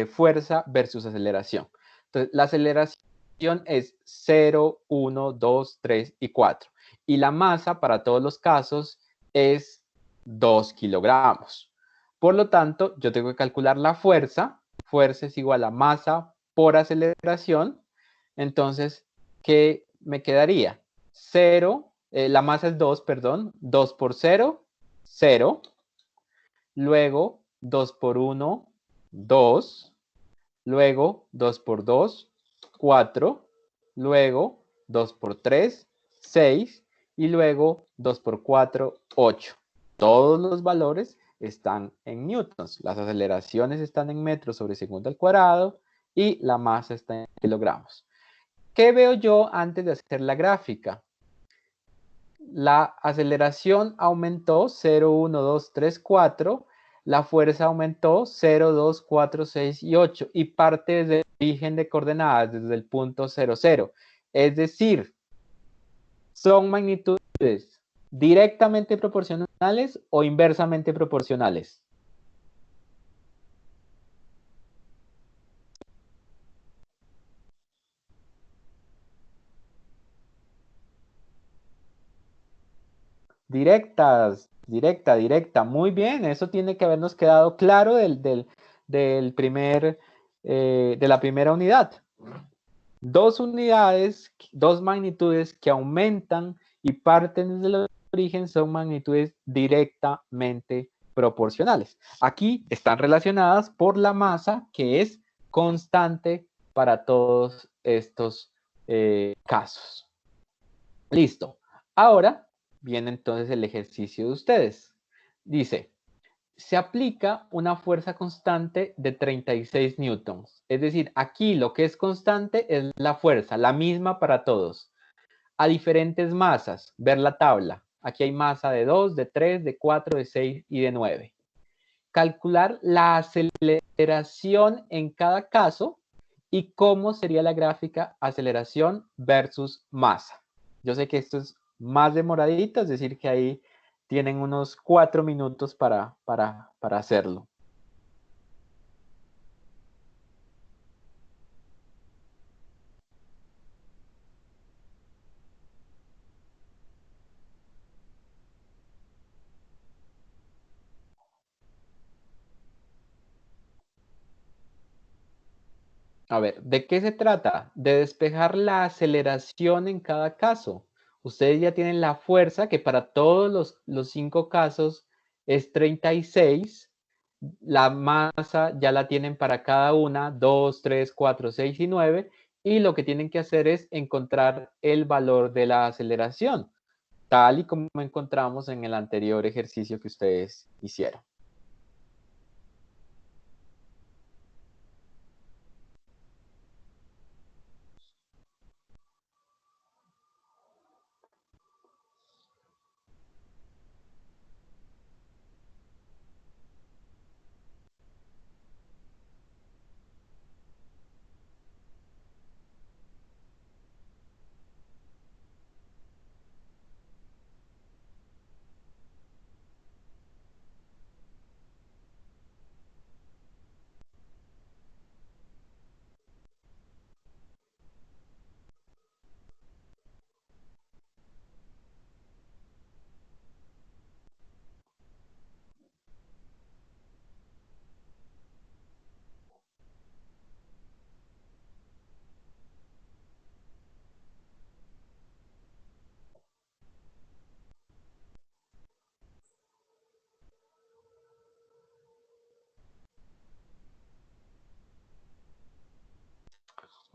S1: fuerza versus aceleración. Entonces, la aceleración es 0, 1, 2, 3 y 4. Y la masa para todos los casos es 2 kilogramos. Por lo tanto, yo tengo que calcular la fuerza. Fuerza es igual a masa por aceleración. Entonces, ¿qué me quedaría? 0, la masa es 2, perdón. 2 por 0, 0. Luego, 2 por 1, 2. Luego, 2 por 2, 4. Luego, 2 por 3, 6. Y luego, 2 por 4, 8. Todos los valores están en newtons. Las aceleraciones están en metros sobre segundo al cuadrado y la masa está en kilogramos. ¿Qué veo yo antes de hacer la gráfica? La aceleración aumentó 0, 1, 2, 3, 4. La fuerza aumentó 0, 2, 4, 6 y 8 y parte desde el origen de coordenadas, desde el punto 0, 0. Es decir, son magnitudes directamente proporcionales o inversamente proporcionales. Directas, directa. Muy bien, eso tiene que habernos quedado claro de la primera unidad. Dos unidades, dos magnitudes que aumentan y parten desde el origen son magnitudes directamente proporcionales. Aquí están relacionadas por la masa que es constante para todos estos casos. Listo. Ahora viene entonces el ejercicio de ustedes. Dice, se aplica una fuerza constante de 36 newtons. Es decir, aquí lo que es constante es la fuerza, la misma para todos. A diferentes masas, ver la tabla. Aquí hay masa de 2, de 3, de 4, de 6 y de 9. Calcular la aceleración en cada caso y cómo sería la gráfica aceleración versus masa. Yo sé que esto es más demoradito, es decir, que ahí tienen unos 4 minutos para hacerlo. A ver, ¿de qué se trata? De despejar la aceleración en cada caso. Ustedes ya tienen la fuerza, que para todos los 5 casos es 36. La masa ya la tienen para cada una, 2, 3, 4, 6 y 9. Y lo que tienen que hacer es encontrar el valor de la aceleración, tal y como encontramos en el anterior ejercicio que ustedes hicieron.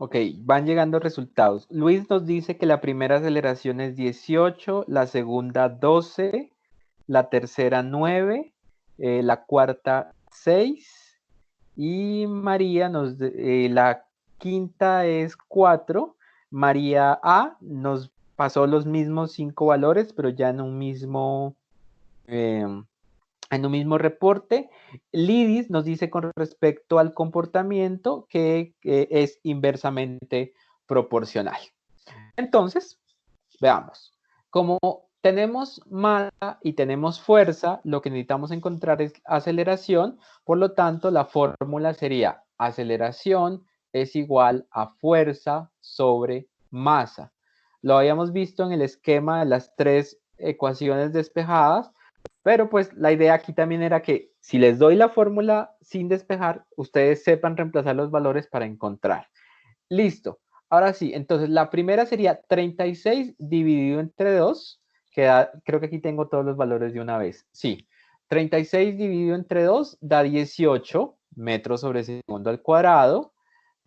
S1: Ok, van llegando resultados. Luis nos dice que la primera aceleración es 18, la segunda 12, la tercera 9, la cuarta 6 y María la quinta es 4. María A nos pasó los mismos 5 valores, pero ya em, en un mismo reporte. Lidis nos dice con respecto al comportamiento que es inversamente proporcional. Entonces, veamos. Como tenemos masa y tenemos fuerza, lo que necesitamos encontrar es aceleración. Por lo tanto, la fórmula sería aceleración es igual a fuerza sobre masa. Lo habíamos visto en el esquema de las 3 ecuaciones despejadas, pero pues la idea aquí también era que si les doy la fórmula sin despejar, ustedes sepan reemplazar los valores para encontrar. Listo. Ahora sí, entonces la primera sería 36 dividido entre 2, que creo que aquí tengo todos los valores de una vez. Sí, 36 dividido entre 2 da 18 metros sobre segundo al cuadrado.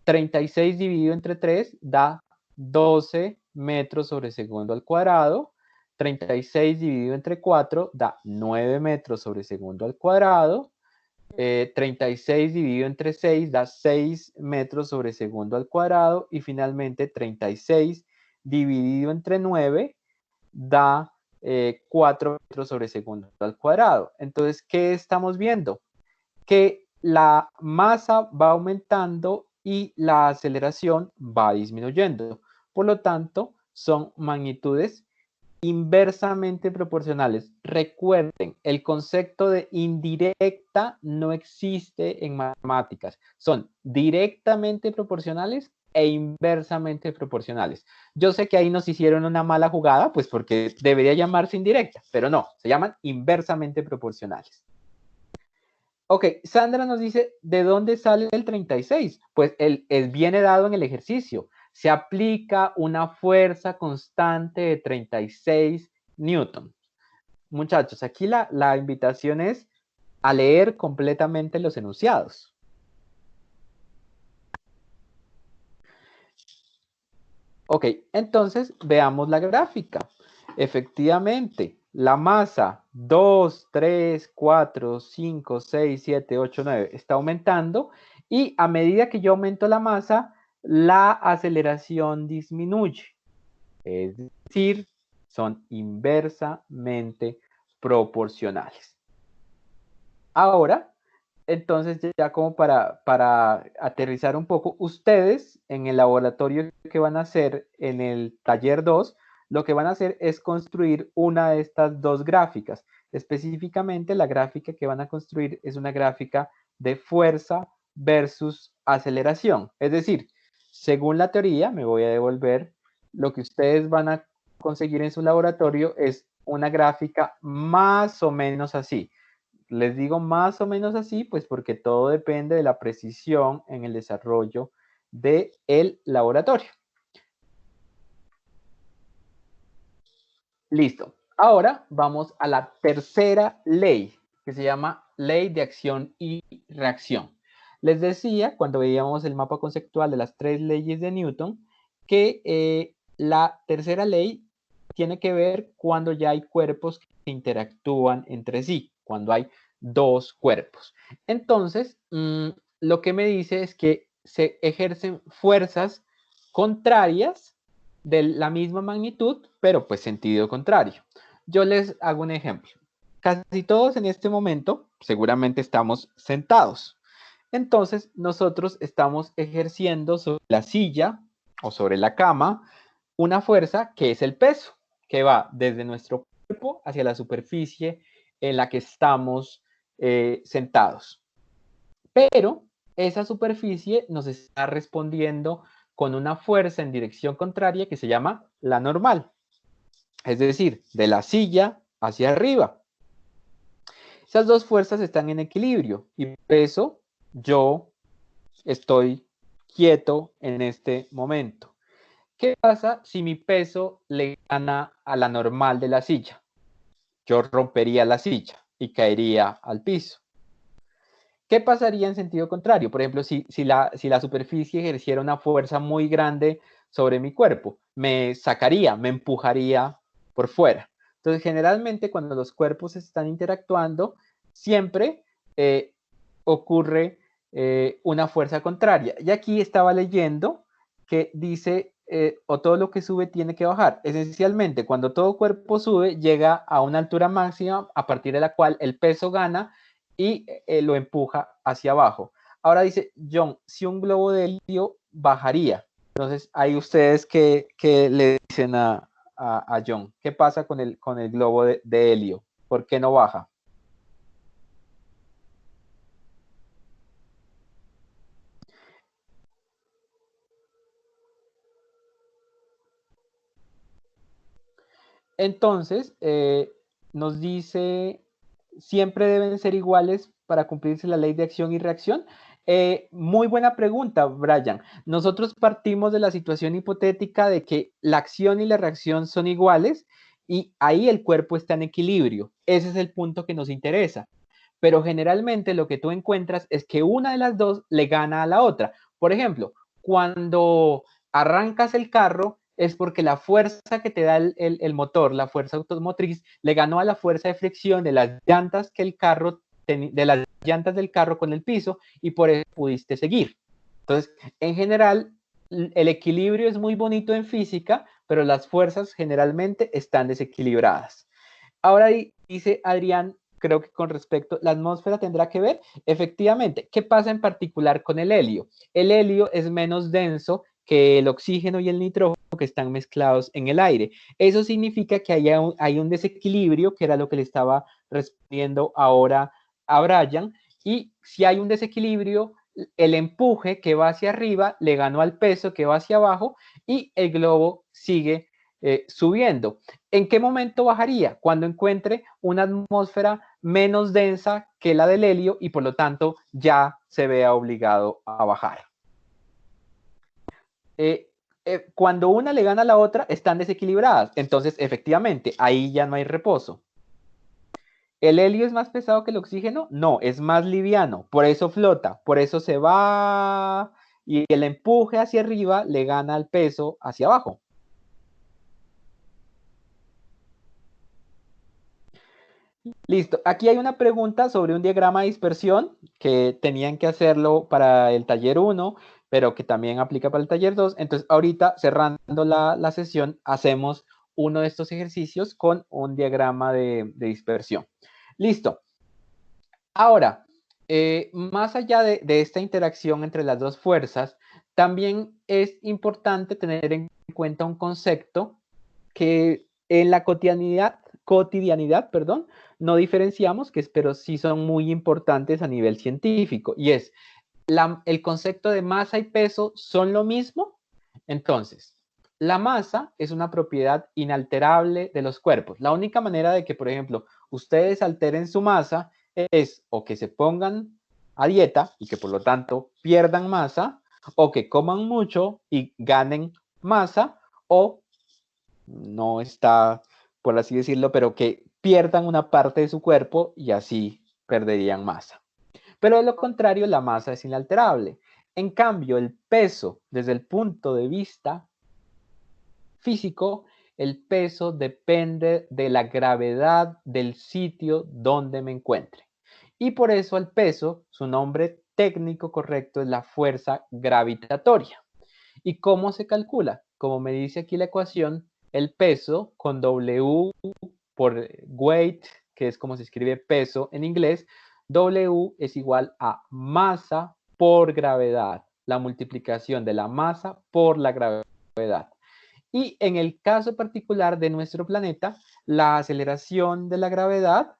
S1: 36 dividido entre 3 da 12 metros sobre segundo al cuadrado. 36 dividido entre 4 da 9 metros sobre segundo al cuadrado. 36 dividido entre 6 da 6 metros sobre segundo al cuadrado. Y finalmente 36 dividido entre 9 da 4 metros sobre segundo al cuadrado. Entonces, ¿qué estamos viendo? Que la masa va aumentando y la aceleración va disminuyendo. Por lo tanto, son magnitudes inversamente proporcionales. Recuerden, el concepto de indirecta no existe en matemáticas. Son directamente proporcionales e inversamente proporcionales. Yo sé que ahí nos hicieron una mala jugada, pues porque debería llamarse indirecta, pero no, se llaman inversamente proporcionales. Ok, Sandra nos dice, ¿de dónde sale el 36? Pues viene dado en el ejercicio. Se aplica una fuerza constante de 36 newton. Muchachos, aquí la invitación es a leer completamente los enunciados. Ok, entonces veamos la gráfica. Efectivamente, la masa 2, 3, 4, 5, 6, 7, 8, 9 está aumentando y a medida que yo aumento la masa, la aceleración disminuye. Es decir, son inversamente proporcionales. Ahora, entonces ya como para aterrizar un poco, ustedes en el laboratorio que van a hacer en el taller 2, lo que van a hacer es construir una de estas dos gráficas. Específicamente, la gráfica que van a construir es una gráfica de fuerza versus aceleración. Es decir, según la teoría, me voy a devolver, lo que ustedes van a conseguir en su laboratorio es una gráfica más o menos así. Les digo más o menos así, pues porque todo depende de la precisión en el desarrollo del laboratorio. Listo. Ahora vamos a la tercera ley, que se llama ley de acción y reacción. Les decía, cuando veíamos el mapa conceptual de las tres leyes de Newton, que la tercera ley tiene que ver cuando ya hay cuerpos que interactúan entre sí, cuando hay dos cuerpos. Entonces, lo que me dice es que se ejercen fuerzas contrarias de la misma magnitud, pero pues sentido contrario. Yo les hago un ejemplo. Casi todos en este momento seguramente estamos sentados. Entonces nosotros estamos ejerciendo sobre la silla o sobre la cama una fuerza que es el peso, que va desde nuestro cuerpo hacia la superficie en la que estamos sentados. Pero esa superficie nos está respondiendo con una fuerza en dirección contraria que se llama la normal. Es decir, de la silla hacia arriba. Esas dos fuerzas están en equilibrio y por eso yo estoy quieto en este momento. ¿Qué pasa si mi peso le gana a la normal de la silla? Yo rompería la silla y caería al piso. ¿Qué pasaría en sentido contrario? Por ejemplo, si la superficie ejerciera una fuerza muy grande sobre mi cuerpo, me sacaría, me empujaría por fuera. Entonces, generalmente cuando los cuerpos están interactuando, siempre ocurre una fuerza contraria. Y aquí estaba leyendo que dice, o todo lo que sube tiene que bajar. Esencialmente, cuando todo cuerpo sube, llega a una altura máxima a partir de la cual el peso gana y lo empuja hacia abajo. Ahora dice John, si un globo de helio bajaría. Entonces, ahí ustedes que le dicen a John, ¿qué pasa con el globo de helio? ¿Por qué no baja? Entonces, nos dice, siempre deben ser iguales para cumplirse la ley de acción y reacción. Muy buena pregunta, Brian. Nosotros partimos de la situación hipotética de que la acción y la reacción son iguales y ahí el cuerpo está en equilibrio. Ese es el punto que nos interesa. Pero generalmente lo que tú encuentras es que una de las dos le gana a la otra. Por ejemplo, cuando arrancas el carro, es porque la fuerza que te da el motor, la fuerza automotriz, le ganó a la fuerza de fricción de las llantas que el carro de las llantas del carro con el piso y por eso pudiste seguir. Entonces, en general, el equilibrio es muy bonito en física, pero las fuerzas generalmente están desequilibradas. Ahora dice Adrián, creo que con respecto, la atmósfera tendrá que ver, efectivamente, ¿qué pasa en particular con el helio? El helio es menos denso que el oxígeno y el nitrógeno que están mezclados en el aire. Eso significa que hay un desequilibrio, que era lo que le estaba respondiendo ahora a Brian, y si hay un desequilibrio, el empuje que va hacia arriba le ganó al peso que va hacia abajo y el globo sigue subiendo. ¿En qué momento bajaría? Cuando encuentre una atmósfera menos densa que la del helio y por lo tanto ya se vea obligado a bajar. Cuando una le gana a la otra, están desequilibradas. Entonces, efectivamente, ahí ya no hay reposo. ¿El helio es más pesado que el oxígeno? No, es más liviano. Por eso flota, por eso se va y el empuje hacia arriba le gana al peso hacia abajo. Listo. Aquí hay una pregunta sobre un diagrama de dispersión que tenían que hacerlo para el taller 1, pero que también aplica para el taller 2. Entonces, ahorita cerrando la sesión, hacemos uno de estos ejercicios con un diagrama de dispersión. Listo. Ahora, más allá de esta interacción entre las dos fuerzas, también es importante tener en cuenta un concepto que en la cotidianidad, perdón, no diferenciamos, pero sí son muy importantes a nivel científico, y es el concepto de masa y peso son lo mismo. Entonces, la masa es una propiedad inalterable de los cuerpos. La única manera de que, por ejemplo, ustedes alteren su masa es o que se pongan a dieta y que por lo tanto pierdan masa, o que coman mucho y ganen masa, o no está, por así decirlo, pero que pierdan una parte de su cuerpo y así perderían masa. Pero de lo contrario, la masa es inalterable. En cambio, el peso, desde el punto de vista físico, el peso depende de la gravedad del sitio donde me encuentre. Y por eso el peso, su nombre técnico correcto es la fuerza gravitatoria. ¿Y cómo se calcula? Como me dice aquí la ecuación, el peso con W por weight, que es como se escribe peso en inglés, W es igual a masa por gravedad, la multiplicación de la masa por la gravedad. Y en el caso particular de nuestro planeta, la aceleración de la gravedad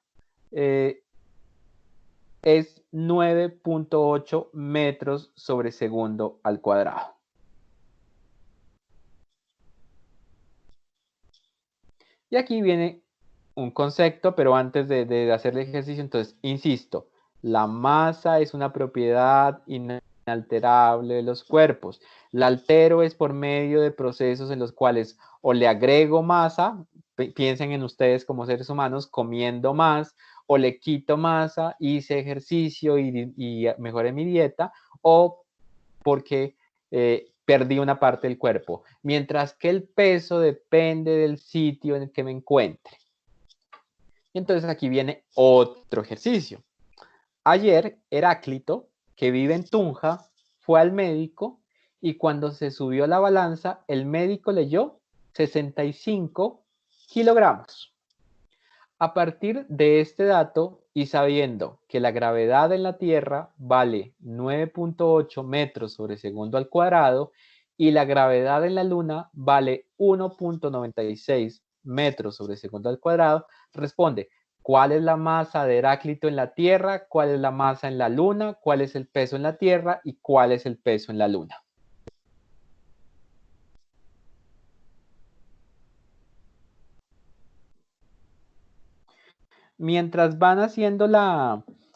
S1: es 9.8 metros sobre segundo al cuadrado. Y aquí viene un concepto, pero antes de hacer el ejercicio, entonces, insisto, la masa es una propiedad inalterable de los cuerpos. La altero es por medio de procesos en los cuales o le agrego masa, piensen en ustedes como seres humanos, comiendo más, o le quito masa, hice ejercicio y mejoré mi dieta, o porque perdí una parte del cuerpo, mientras que el peso depende del sitio en el que me encuentre. Entonces aquí viene otro ejercicio. Ayer Heráclito, que vive en Tunja, fue al médico y cuando se subió a la balanza, el médico leyó 65 kilogramos. A partir de este dato y sabiendo que la gravedad en la Tierra vale 9.8 metros sobre segundo al cuadrado y la gravedad en la Luna vale 1.96 metros sobre segundo al cuadrado, responde, ¿cuál es la masa de Heráclito en la Tierra? ¿Cuál es la masa en la Luna? ¿Cuál es el peso en la Tierra? ¿Y cuál es el peso en la Luna? Mientras van haciendo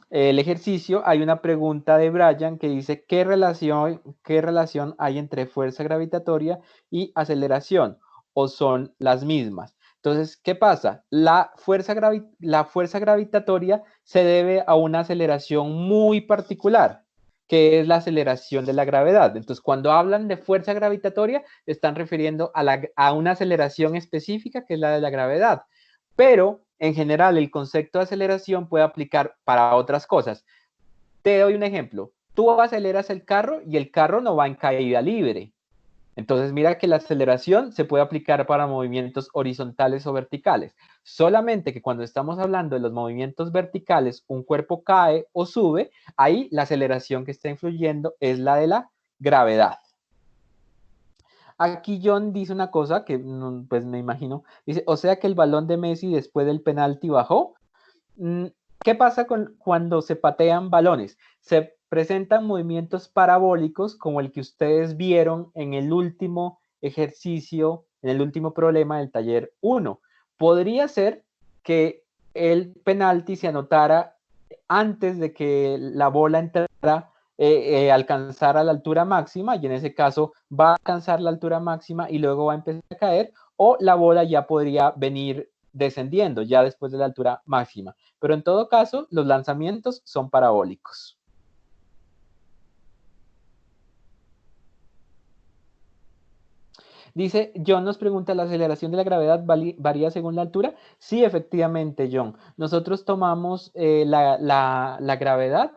S1: el ejercicio, hay una pregunta de Brian que dice, ¿qué relación hay entre fuerza gravitatoria y aceleración? ¿O son las mismas? Entonces, ¿qué pasa? La fuerza gravitatoria se debe a una aceleración muy particular, que es la aceleración de la gravedad. Entonces, cuando hablan de fuerza gravitatoria, están refiriendo a una aceleración específica, que es la de la gravedad. Pero en general el concepto de aceleración puede aplicar para otras cosas. Te doy un ejemplo. Tú aceleras el carro y el carro no va en caída libre. Entonces mira que la aceleración se puede aplicar para movimientos horizontales o verticales. Solamente que cuando estamos hablando de los movimientos verticales, un cuerpo cae o sube, ahí la aceleración que está influyendo es la de la gravedad. Aquí John dice una cosa que pues me imagino, dice, o sea que el balón de Messi después del penalti bajó. ¿Qué pasa cuando se patean balones? Se presentan movimientos parabólicos como el que ustedes vieron en el último ejercicio, en el último problema del taller 1. Podría ser que el penalti se anotara antes de que la bola entrara, alcanzara la altura máxima, y en ese caso va a alcanzar la altura máxima y luego va a empezar a caer, o la bola ya podría venir descendiendo ya después de la altura máxima. Pero en todo caso, los lanzamientos son parabólicos. Dice, John nos pregunta, ¿la aceleración de la gravedad varía según la altura? Sí, efectivamente, John. Nosotros tomamos la gravedad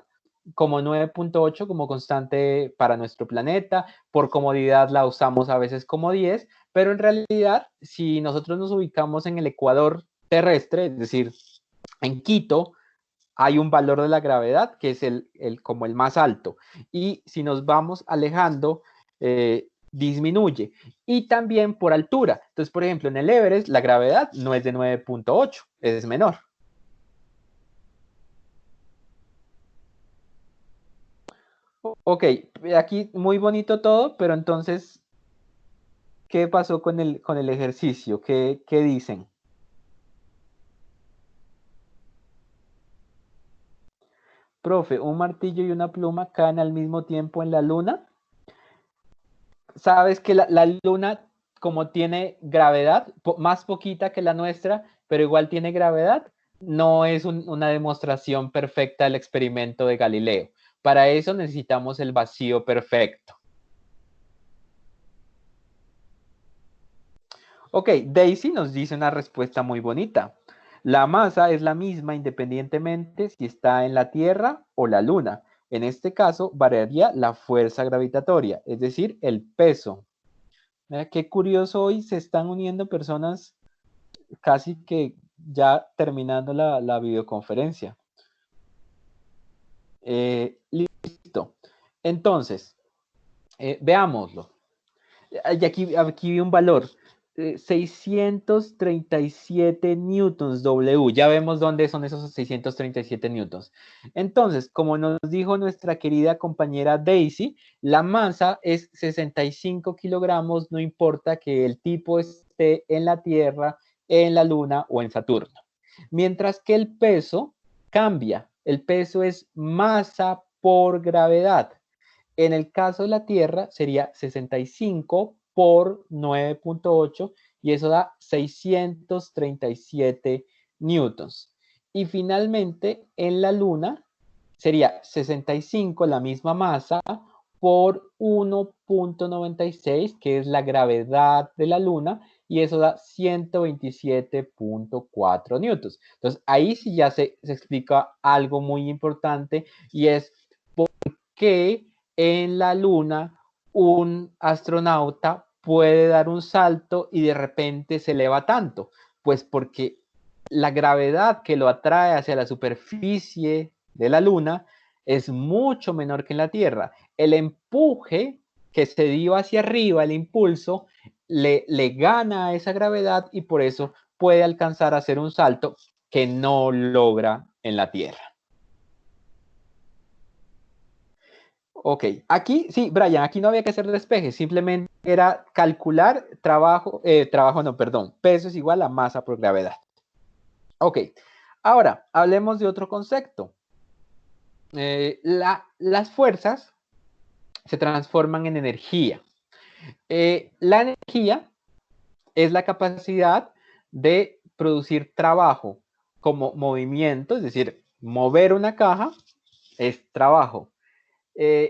S1: como 9.8 como constante para nuestro planeta. Por comodidad la usamos a veces como 10, pero en realidad, si nosotros nos ubicamos en el ecuador terrestre, es decir, en Quito, hay un valor de la gravedad que es como el más alto. Y si nos vamos alejando, disminuye. Y también por altura. Entonces, por ejemplo, en el Everest la gravedad no es de 9.8, es menor. Ok, aquí muy bonito todo, pero entonces, ¿qué pasó con el ejercicio? ¿Qué dicen? Profe, un martillo y una pluma caen al mismo tiempo en la luna. Sabes que la luna, como tiene gravedad, más poquita que la nuestra, pero igual tiene gravedad, no es una demostración perfecta del experimento de Galileo. Para eso necesitamos el vacío perfecto. Ok, Daisy nos dice una respuesta muy bonita. La masa es la misma independientemente si está en la Tierra o la Luna. En este caso, variaría la fuerza gravitatoria, es decir, el peso. Mira, qué curioso, hoy se están uniendo personas casi que ya terminando la videoconferencia. Listo. Entonces, veámoslo. Y aquí vi un valor. 637 newtons W. Ya vemos dónde son esos 637 newtons. Entonces, como nos dijo nuestra querida compañera Daisy, la masa es 65 kilogramos, no importa que el tipo esté en la Tierra, en la Luna o en Saturno. Mientras que el peso cambia. El peso es masa por gravedad. En el caso de la Tierra sería 65 por 9.8 y eso da 637 newtons. Y finalmente en la Luna sería 65, la misma masa, por 1.96, que es la gravedad de la Luna, y eso da 127.4 newtons. Entonces ahí sí ya se explica algo muy importante y es por qué en la Luna un astronauta puede dar un salto y de repente se eleva tanto. Pues porque la gravedad que lo atrae hacia la superficie de la Luna es mucho menor que en la Tierra. El empuje que se dio hacia arriba, el impulso, le gana a esa gravedad y por eso puede alcanzar a hacer un salto que no logra en la Tierra. Ok, aquí sí, Brian, aquí no había que hacer despeje, simplemente era calcular trabajo no, perdón, peso es igual a masa por gravedad. Ok, ahora hablemos de otro concepto. Las fuerzas se transforman en energía. La energía es la capacidad de producir trabajo como movimiento, es decir, mover una caja es trabajo.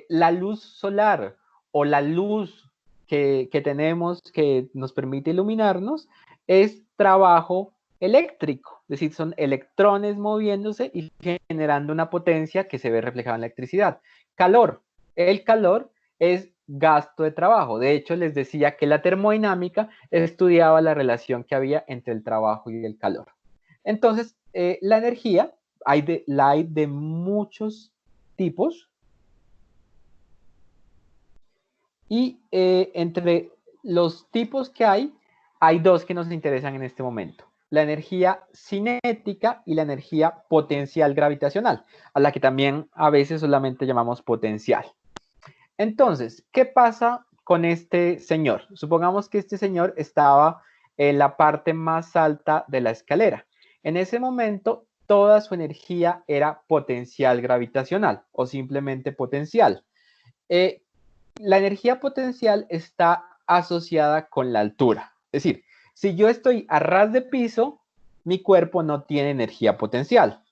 S1: La luz solar o la luz que tenemos que nos permite iluminarnos es trabajo eléctrico, es decir, son electrones moviéndose y generando una potencia que se ve reflejada en la electricidad. Calor, el calor es gasto de trabajo. De hecho, les decía que la termodinámica estudiaba la relación que había entre el trabajo y el calor. Entonces, la energía la hay de muchos tipos. Y entre los tipos que hay dos que nos interesan en este momento. La energía cinética y la energía potencial gravitacional, a la que también a veces solamente llamamos potencial. Entonces, ¿qué pasa con este señor? Supongamos que este señor estaba en la parte más alta de la escalera. En ese momento, toda su energía era potencial gravitacional o simplemente potencial. La energía potencial está asociada con la altura. Es decir, si yo estoy a ras de piso, mi cuerpo no tiene energía potencial.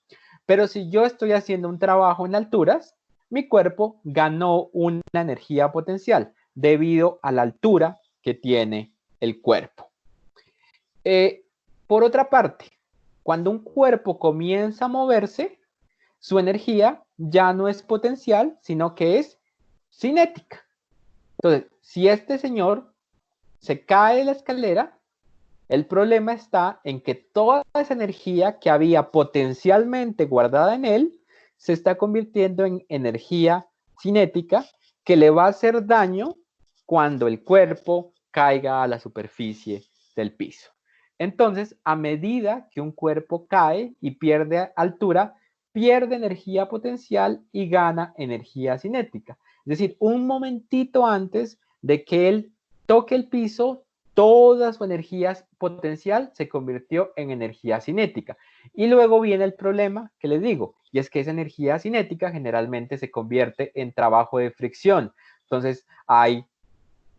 S1: Pero si yo estoy haciendo un trabajo en alturas, mi cuerpo ganó una energía potencial debido a la altura que tiene el cuerpo. Por otra parte, cuando un cuerpo comienza a moverse, su energía ya no es potencial, sino que es cinética. Entonces, si este señor se cae de la escalera, el problema está en que toda esa energía que había potencialmente guardada en él se está convirtiendo en energía cinética que le va a hacer daño cuando el cuerpo caiga a la superficie del piso. Entonces, a medida que un cuerpo cae y pierde altura, pierde energía potencial y gana energía cinética. Es decir, un momentito antes de que él toque el piso, toda su energía potencial se convirtió en energía cinética. Y luego viene el problema que les digo, y es que esa energía cinética generalmente se convierte en trabajo de fricción. Entonces hay,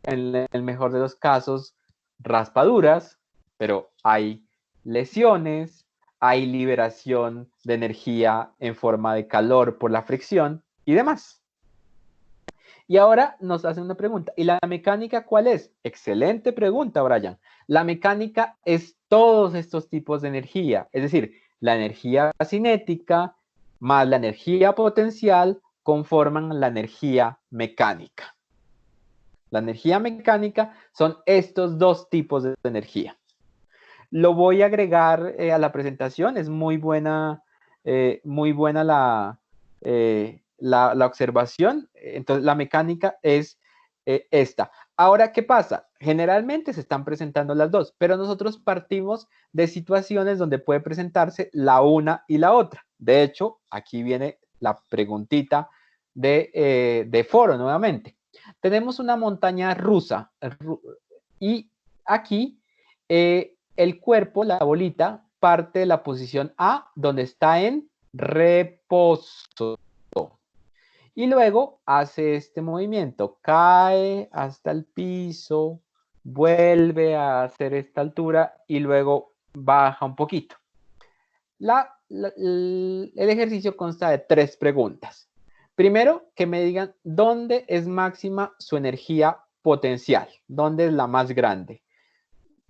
S1: en el mejor de los casos, raspaduras, pero hay lesiones, hay liberación de energía en forma de calor por la fricción y demás. Y ahora nos hacen una pregunta. ¿Y la mecánica cuál es? Excelente pregunta, Brian. La mecánica es todos estos tipos de energía, es decir, la energía cinética más la energía potencial conforman la energía mecánica. La energía mecánica son estos dos tipos de energía. Lo voy a agregar a la presentación, es muy buena la observación. Entonces, la mecánica es esta. Ahora, ¿qué pasa? Generalmente se están presentando las dos, pero nosotros partimos de situaciones donde puede presentarse la una y la otra. De hecho, aquí viene la preguntita de foro nuevamente. Tenemos una montaña rusa y aquí el cuerpo, la bolita, parte de la posición A, donde está en reposo. Y luego hace este movimiento, cae hasta el piso, vuelve a hacer esta altura y luego baja un poquito. El ejercicio consta de 3 preguntas. Primero, que me digan dónde es máxima su energía potencial, dónde es la más grande.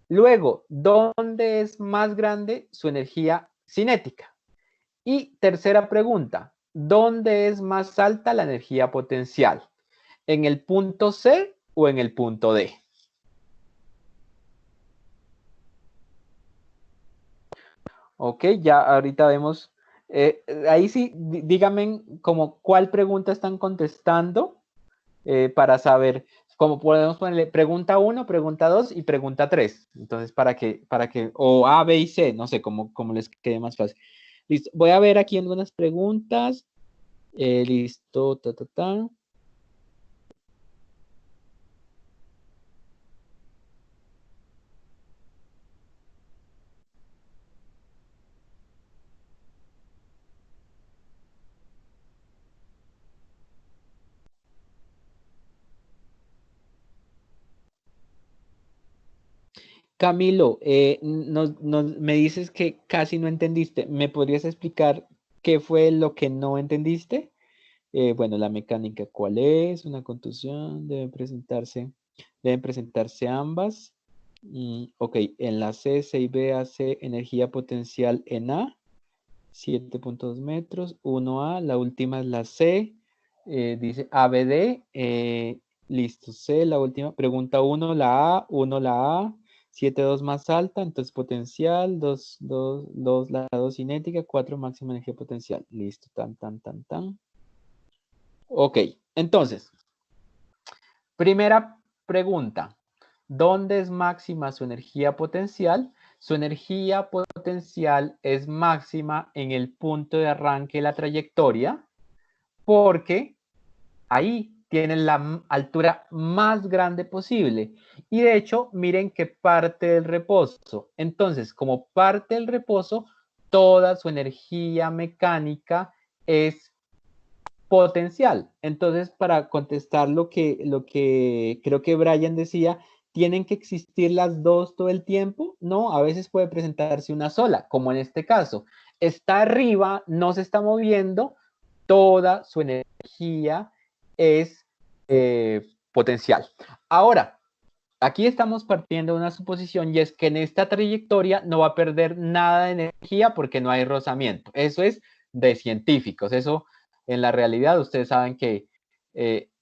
S1: Luego, ¿dónde es más grande su energía cinética? Y tercera pregunta, ¿dónde es más alta la energía potencial? ¿En el punto C o en el punto D? Ok, ya ahorita vemos. Ahí sí, díganme como cuál pregunta están contestando para saber. Como podemos ponerle pregunta 1, pregunta 2 y pregunta 3. Entonces, o A, B y C, no sé, como les quede más fácil. Listo, voy a ver aquí algunas preguntas. Listo, ta, ta, ta. Camilo, me dices que casi no entendiste. ¿Me podrías explicar qué fue lo que no entendiste? Bueno, la mecánica, ¿cuál es? Una contusión, deben presentarse ambas. Ok, en la C, C y B hace energía potencial en A, 7.2 metros, 1A, la última es la C, dice ABD, listo, C, la última, pregunta 1, la A, 1, la A, 7.2 más alta, entonces potencial, 2, la 2 cinética, 4 máxima energía potencial, listo, tan. Ok, entonces, primera pregunta, ¿dónde es máxima su energía potencial? Su energía potencial es máxima en el punto de arranque de la trayectoria porque ahí tienen la altura más grande posible. Y de hecho, miren que parte del reposo. Entonces, como parte del reposo, toda su energía mecánica es potencial. Entonces, para contestar lo que creo que Brian decía, ¿tienen que existir las dos todo el tiempo? No, a veces puede presentarse una sola, como en este caso. Está arriba, no se está moviendo, toda su energía es potencial. Ahora, aquí estamos partiendo de una suposición y es que en esta trayectoria no va a perder nada de energía porque no hay rozamiento. Eso es de científicos. Eso en la realidad ustedes saben que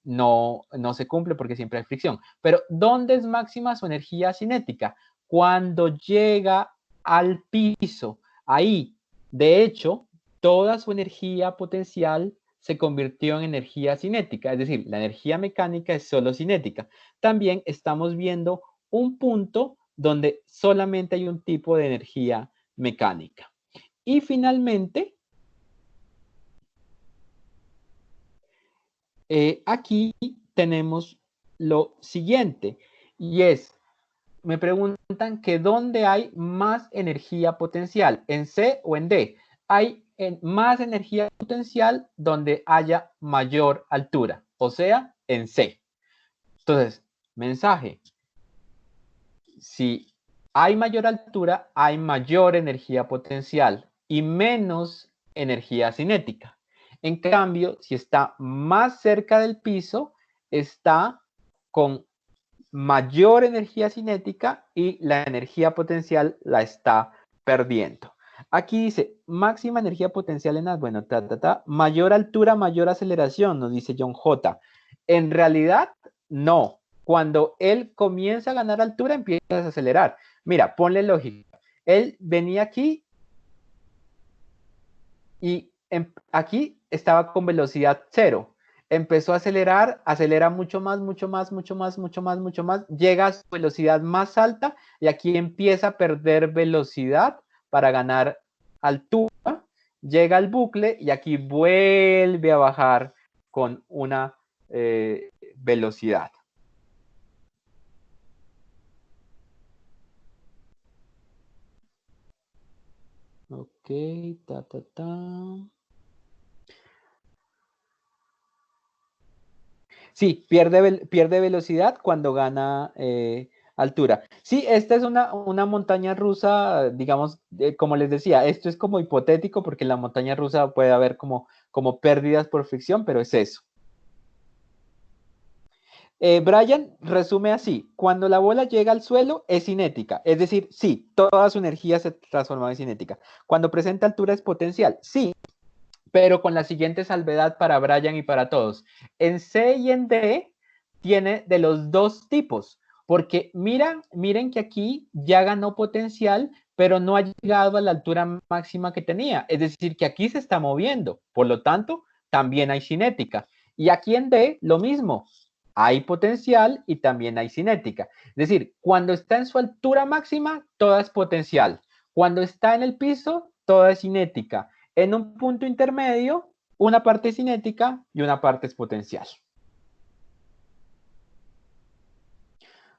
S1: no se cumple porque siempre hay fricción. Pero ¿dónde es máxima su energía cinética? Cuando llega al piso. Ahí, de hecho, toda su energía potencial se convirtió en energía cinética, es decir, la energía mecánica es solo cinética. También estamos viendo un punto donde solamente hay un tipo de energía mecánica. Y finalmente, aquí tenemos lo siguiente, y es, me preguntan que dónde hay más energía potencial, en C o en D. Hay más energía potencial donde haya mayor altura, o sea, en C. Entonces, mensaje, si hay mayor altura, hay mayor energía potencial y menos energía cinética. En cambio, si está más cerca del piso, está con mayor energía cinética y la energía potencial la está perdiendo. Aquí dice máxima energía potencial en bueno, mayor altura, mayor aceleración, nos dice John J. En realidad, no. Cuando él comienza a ganar altura, empieza a acelerar. Mira, ponle lógica. Él venía aquí y aquí estaba con velocidad cero. Empezó a acelerar, acelera mucho más, mucho más, mucho más, mucho más, mucho más, llega a su velocidad más alta y aquí empieza a perder velocidad para ganar altura, llega al bucle y aquí vuelve a bajar con una velocidad. Ok, Sí, pierde velocidad cuando gana altura. Sí, esta es una montaña rusa, digamos, como les decía, esto es como hipotético porque en la montaña rusa puede haber como pérdidas por fricción, pero es eso. Brian resume así, cuando la bola llega al suelo es cinética, es decir, sí, toda su energía se transforma en cinética. Cuando presenta altura es potencial, sí, pero con la siguiente salvedad para Brian y para todos. En C y en D tiene de los dos tipos, porque miren que aquí ya ganó potencial, pero no ha llegado a la altura máxima que tenía. Es decir, que aquí se está moviendo, por lo tanto, también hay cinética. Y aquí en D, lo mismo. Hay potencial y también hay cinética. Es decir, cuando está en su altura máxima, toda es potencial. Cuando está en el piso, toda es cinética. En un punto intermedio, una parte es cinética y una parte es potencial.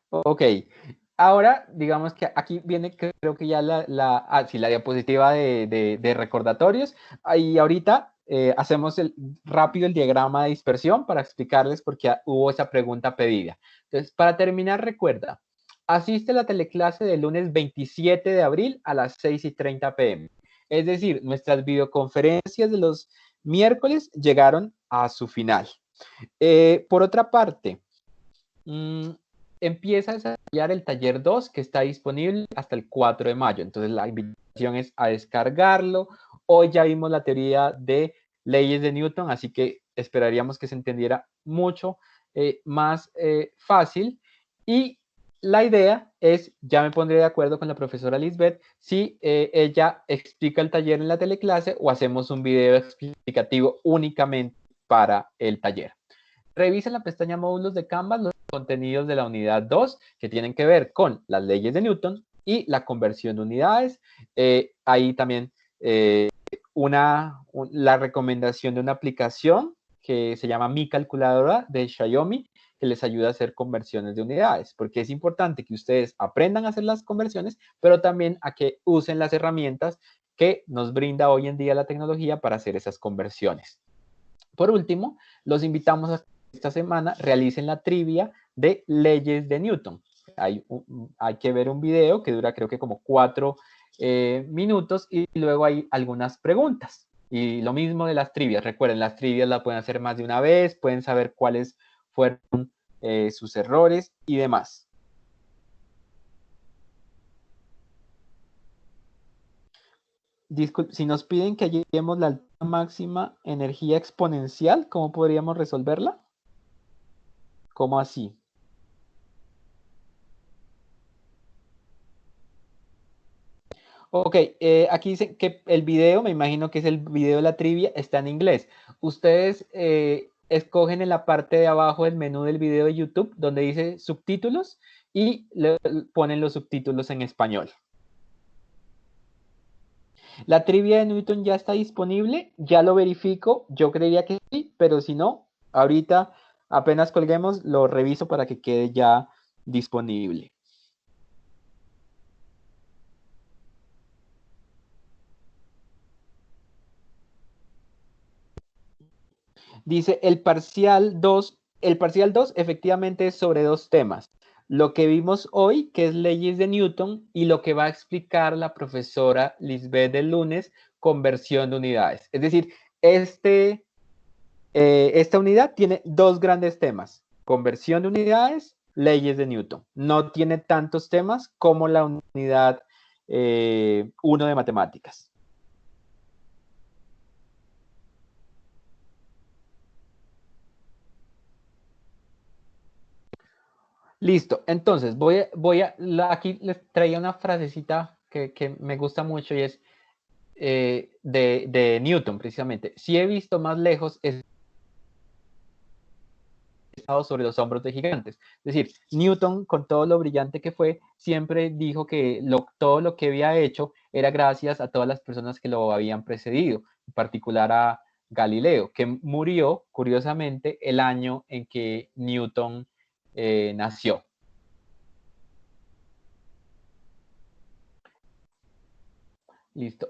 S1: Ok, ahora digamos que aquí viene creo que ya la diapositiva de recordatorios. Y ahorita hacemos rápido el diagrama de dispersión para explicarles por qué hubo esa pregunta pedida. Entonces, para terminar, recuerda, asiste a la teleclase del lunes 27 de abril a las 6:30 p.m. Es decir, nuestras videoconferencias de los miércoles llegaron a su final. Por otra parte, empieza a desarrollar el taller 2 que está disponible hasta el 4 de mayo. Entonces la invitación es a descargarlo. Hoy ya vimos la teoría de leyes de Newton, así que esperaríamos que se entendiera mucho más fácil. Y la idea es, ya me pondré de acuerdo con la profesora Lisbeth, si ella explica el taller en la teleclase o hacemos un video explicativo únicamente para el taller. Revisa en la pestaña módulos de Canvas los contenidos de la unidad 2 que tienen que ver con las leyes de Newton y la conversión de unidades. Ahí también la recomendación de una aplicación que se llama Mi Calculadora de Xiaomi, que les ayuda a hacer conversiones de unidades, porque es importante que ustedes aprendan a hacer las conversiones, pero también a que usen las herramientas que nos brinda hoy en día la tecnología para hacer esas conversiones. Por último, los invitamos a esta semana realicen la trivia de leyes de Newton. Hay que ver un video que dura creo que como 4 minutos y luego hay algunas preguntas. Y lo mismo de las trivias. Recuerden, las trivias las pueden hacer más de una vez, pueden saber cuáles fueron sus errores y demás. Disculpe, si nos piden que lleguemos la máxima energía exponencial, ¿cómo podríamos resolverla? ¿Cómo así? Ok, aquí dice que el video, me imagino que es el video de la trivia, está en inglés. Ustedes escogen en la parte de abajo del menú del video de YouTube donde dice subtítulos y le ponen los subtítulos en español. La trivia de Newton ya está disponible, ya lo verifico, yo creería que sí, pero si no, ahorita apenas colguemos, lo reviso para que quede ya disponible. Dice el parcial 2 efectivamente es sobre dos temas. Lo que vimos hoy, que es leyes de Newton, y lo que va a explicar la profesora Lisbeth del lunes, conversión de unidades. Es decir, esta unidad tiene dos grandes temas, conversión de unidades, leyes de Newton. No tiene tantos temas como la unidad 1 de matemáticas. Listo, entonces aquí les traía una frasecita que me gusta mucho y es de Newton precisamente. Si he visto más lejos, he estado sobre los hombros de gigantes. Es decir, Newton, con todo lo brillante que fue, siempre dijo que todo lo que había hecho era gracias a todas las personas que lo habían precedido, en particular a Galileo, que murió, curiosamente, el año en que Newton nació. Listo.